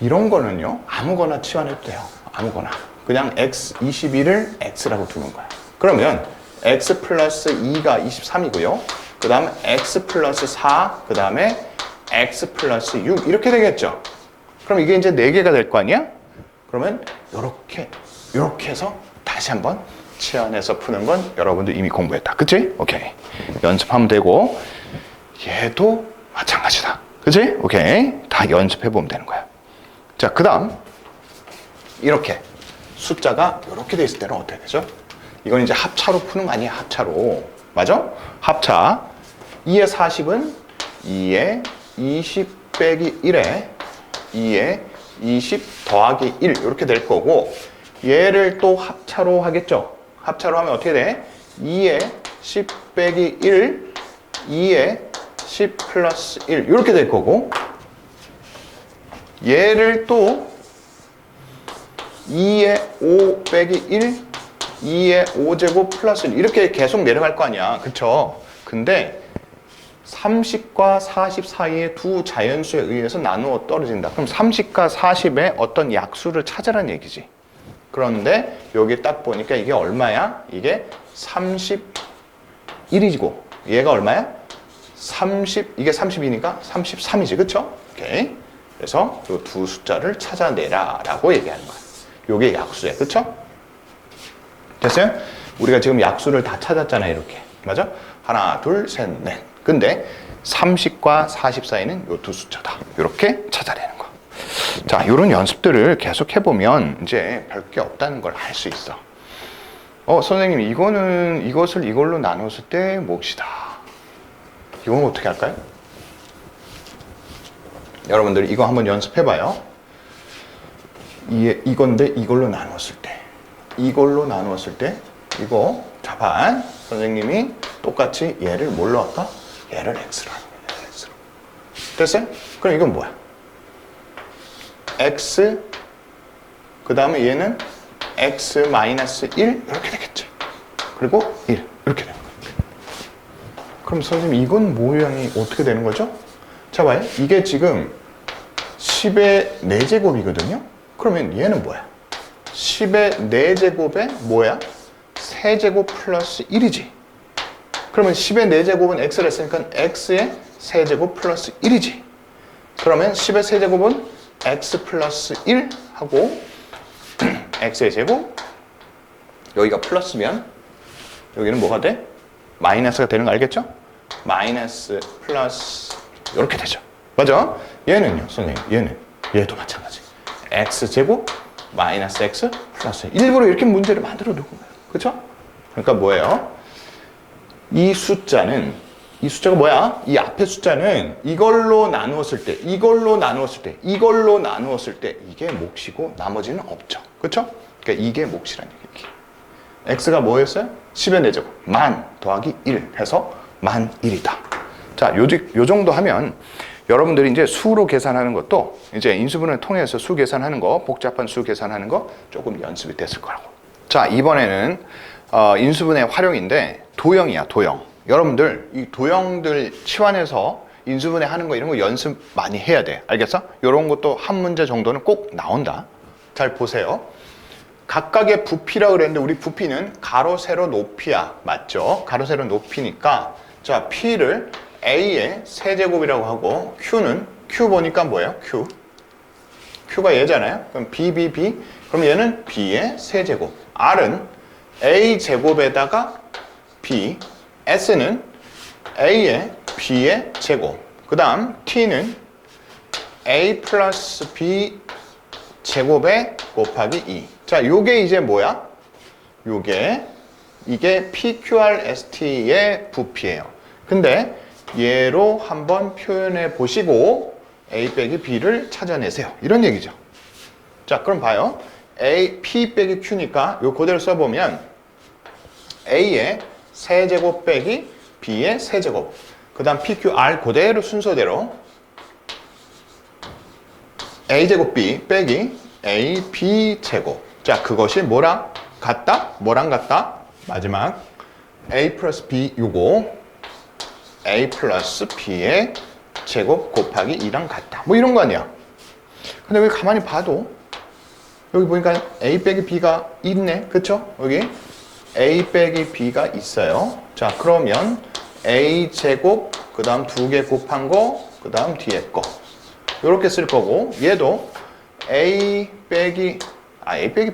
이런 거는요 아무거나 치환해도 돼요. 아무거나 그냥 x21을 x라고 두는 거야. 그러면 x 플러스 2가 23이고요 그 다음 x 플러스 4, 그 다음에 x 플러스 6 이렇게 되겠죠. 그럼 이게 이제 4개가 될 거 아니야? 그러면 이렇게 해서 다시 한번 치환해서 푸는 건 여러분들 이미 공부했다. 그치? 오케이. 연습하면 되고 얘도 마찬가지다. 그치? 오케이. 다 연습해보면 되는 거야. 자, 그 다음 이렇게 숫자가 이렇게 돼 있을 때는 어떻게 되죠? 이건 이제 합차로 푸는 거 아니야? 합차로. 맞아? 합차. 2의 40은 2의 20 빼기 1에 2의 20 더하기 1 이렇게 될 거고, 얘를 또 합차로 하겠죠. 합차로 하면 어떻게 돼? 2의 10 빼기 1, 2의 10 플러스 1 이렇게 될 거고, 얘를 또 2의 5 빼기 1, 2의 5제곱 플러스 1 이렇게 계속 내려갈 거 아니야. 그쵸? 근데 30과 40 사이의 두 자연수에 의해서 나누어 떨어진다. 그럼 30과 40의 어떤 약수를 찾으라는 얘기지. 그런데 여기 딱 보니까 이게 얼마야? 이게 31이고 얘가 얼마야? 30, 이게 30이니까 33이지. 그쵸? 오케이. 그래서 이 두 숫자를 찾아내라 라고 얘기하는 거야. 요게 약수야. 그쵸? 됐어요? 우리가 지금 약수를 다 찾았잖아요. 이렇게. 맞아? 하나, 둘, 셋, 넷. 근데 30과 40 사이는 요 두 숫자다. 이렇게 찾아내는 거. 자, 이런 연습들을 계속 해보면 이제 별게 없다는 걸 알 수 있어. 선생님, 이것을 이걸로 나눴을 때 몫이다. 이건 어떻게 할까요? 여러분들 이거 한번 연습해봐요. 이건데 이걸로 나눴을 때, 이걸로 나누었을 때, 이거 자반 선생님이 똑같이 얘를 뭘로 할까? 얘를 x로 하는 거야. x로. 됐어요? 그럼 이건 뭐야? x 그 다음에 얘는 x 마이너스 1 이렇게 되겠지. 그리고 1 이렇게 되는 거야. 그럼 선생님 이건 모양이 어떻게 되는 거죠? 자 봐요. 이게 지금 10의 4제곱이거든요. 그러면 얘는 뭐야? 10의 4제곱에 뭐야? 세제곱 플러스 1이지. 그러면 10의 4제곱은 x를 했으니까 x의 세제곱 플러스 1이지. 그러면 10의 세제곱은 x 플러스 1 하고 x의 제곱, 여기가 플러스면 여기는 뭐가 돼? 마이너스가 되는 거 알겠죠? 마이너스 플러스 이렇게 되죠. 맞아? 얘는요, 선생님, 얘도 마찬가지. x제곱 마이너스 x 플러스 1. 일부러 이렇게 문제를 만들어 놓은 거예요. 그렇죠? 그러니까 뭐예요? 이 숫자가 뭐야? 이 앞에 숫자는 이걸로 나누었을 때 이게 몫이고 나머지는 없죠. 그렇죠? 그러니까 이게 몫이라는 얘기. x가 뭐였어요? 10의 4제곱 만 더하기 1 해서 만 1이다. 자, 요 정도 하면 여러분들이 이제 수로 계산하는 것도 이제 인수분해를 통해서 수 계산하는 거, 복잡한 수 계산하는 거 조금 연습이 됐을 거라고. 자, 이번에는 인수분해 활용인데 도형이야, 도형. 여러분들 이 도형들 치환해서 인수분해 하는 거 이런 거 연습 많이 해야 돼. 알겠어? 이런 것도 한 문제 정도는 꼭 나온다. 잘 보세요. 각각의 부피라고 그랬는데 우리 부피는 가로, 세로, 높이야. 맞죠? 가로, 세로, 높이니까 자, P를 A의 세제곱이라고 하고 Q 보니까 뭐예요? Q가 얘잖아요. 그럼 B. 그럼 얘는 B의 세제곱. R은 A 제곱에다가 B. S는 A의 B의 제곱. 그 다음 T는 A 플러스 B 제곱에 곱하기 2. 자, 요게 이제 뭐야? 이게 PQRST의 부피예요. 근데 얘로 한번 표현해 보시고 A 빼기 B를 찾아내세요. 이런 얘기죠. 자, 그럼 봐요. P 빼기 Q니까 요 그대로 써보면 A의 세제곱 빼기 B의 세제곱. 그 다음 PQR 그대로 순서대로 A제곱 B 빼기 AB 제곱. 자, 그것이 뭐랑 같다? 마지막 A 플러스 B 요거 A 플러스 B의 제곱 곱하기 2랑 같다. 뭐 이런 거 아니야. 근데 왜 가만히 봐도 여기 보니까 A 빼기 B가 있네. 그쵸? 여기 A 빼기 B가 있어요. 자, 그러면 A 제곱 그 다음 2개 곱한 거 그 다음 뒤에 거 이렇게 쓸 거고, 얘도 A 빼기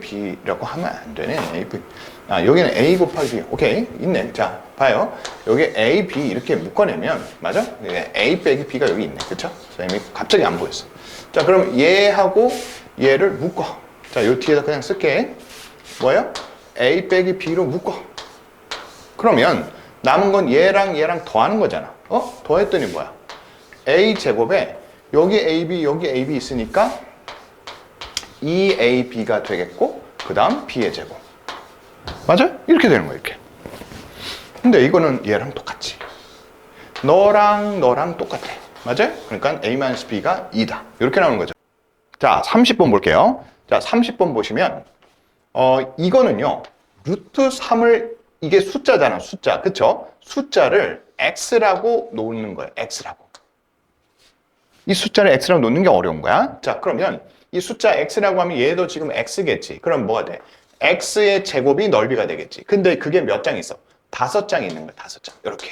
B라고 하면 안 되네. 여기는 A 곱하기 B. 오케이, 있네. 자, 봐요. 여기 A, B 이렇게 묶어내면, 맞아? A 빼기 B가 여기 있네. 그쵸? 선생님이 갑자기 안 보였어. 자, 그럼 얘하고 얘를 묶어. 자, 요 뒤에다 그냥 쓸게. 뭐예요? A 빼기 B로 묶어. 그러면 남은 건 얘랑 더하는 거잖아. 더했더니 뭐야? a 제곱에 여기 ab 여기 ab 있으니까 2ab가 되겠고 그 다음 b의 제곱. 맞아요? 이렇게 되는 거야 이렇게. 근데 이거는 얘랑 똑같지. 너랑 너랑 똑같아. 맞아요? 그러니까 a-b가 2다. 이렇게 나오는 거죠. 자, 30번 볼게요. 자, 30번 보시면 이거는요. 루트 3을 이게 숫자잖아. 숫자. 그쵸? 숫자를 x라고 놓는 거예요. x라고. 이 숫자를 x라고 놓는 게 어려운 거야. 자, 그러면 이 숫자 x라고 하면 얘도 지금 x겠지. 그럼 뭐가 돼? x의 제곱이 넓이가 되겠지. 근데 그게 몇 장 있어? 5장 있는 거야. 5장. 이렇게.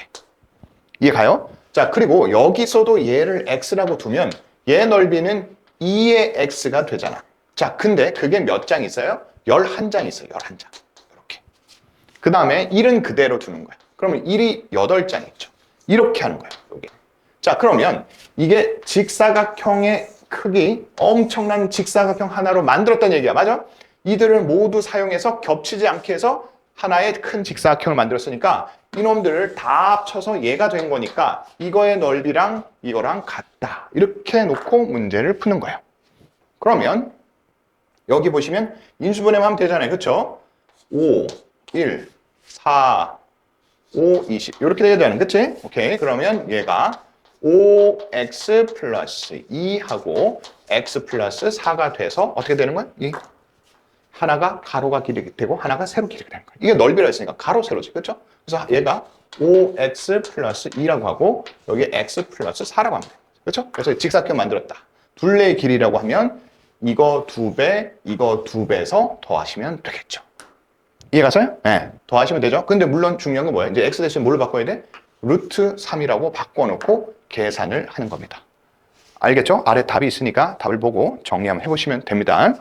이해 가요? 자, 그리고 여기서도 얘를 x라고 두면 얘 넓이는 2의 x가 되잖아. 자, 근데 그게 몇 장 있어요? 11장 있어요. 11장. 이렇게. 그 다음에 1은 그대로 두는 거야. 그러면 1이 8장 있죠. 이렇게 하는 거야. 여기. 자, 그러면 이게 직사각형의 크기, 엄청난 직사각형 하나로 만들었다는 얘기야. 맞아? 이들을 모두 사용해서 겹치지 않게 해서 하나의 큰 직사각형을 만들었으니까 이놈들을 다 합쳐서 얘가 된 거니까 이거의 넓이랑 이거랑 같다. 이렇게 놓고 문제를 푸는 거예요. 그러면 여기 보시면 인수분해만 하면 되잖아요. 그렇죠? 5, 1, 4, 5, 20 이렇게 돼야 되는 그치? 오케이. 그러면 얘가 5x 플러스 2하고 x 플러스 4가 돼서 어떻게 되는 거야? 하나가 가로가 길이 되고 하나가 세로 길이가 되는 거야. 이게 넓이라 했으니까 가로 세로지. 그렇죠? 그래서 얘가 5x 플러스 2라고 하고 여기 x 플러스 4라고 합니다. 그렇죠? 그래서 직사각형 만들었다. 둘레의 길이라고 하면 이거 2배, 이거 2배에서 더하시면 되겠죠. 이해가세요? 네. 더하시면 되죠. 근데 물론 중요한 건 뭐예요? 이제 x 대신 뭘로 바꿔야 돼? 루트 3이라고 바꿔놓고 계산을 하는 겁니다. 알겠죠? 아래 답이 있으니까 답을 보고 정리 한번 해보시면 됩니다.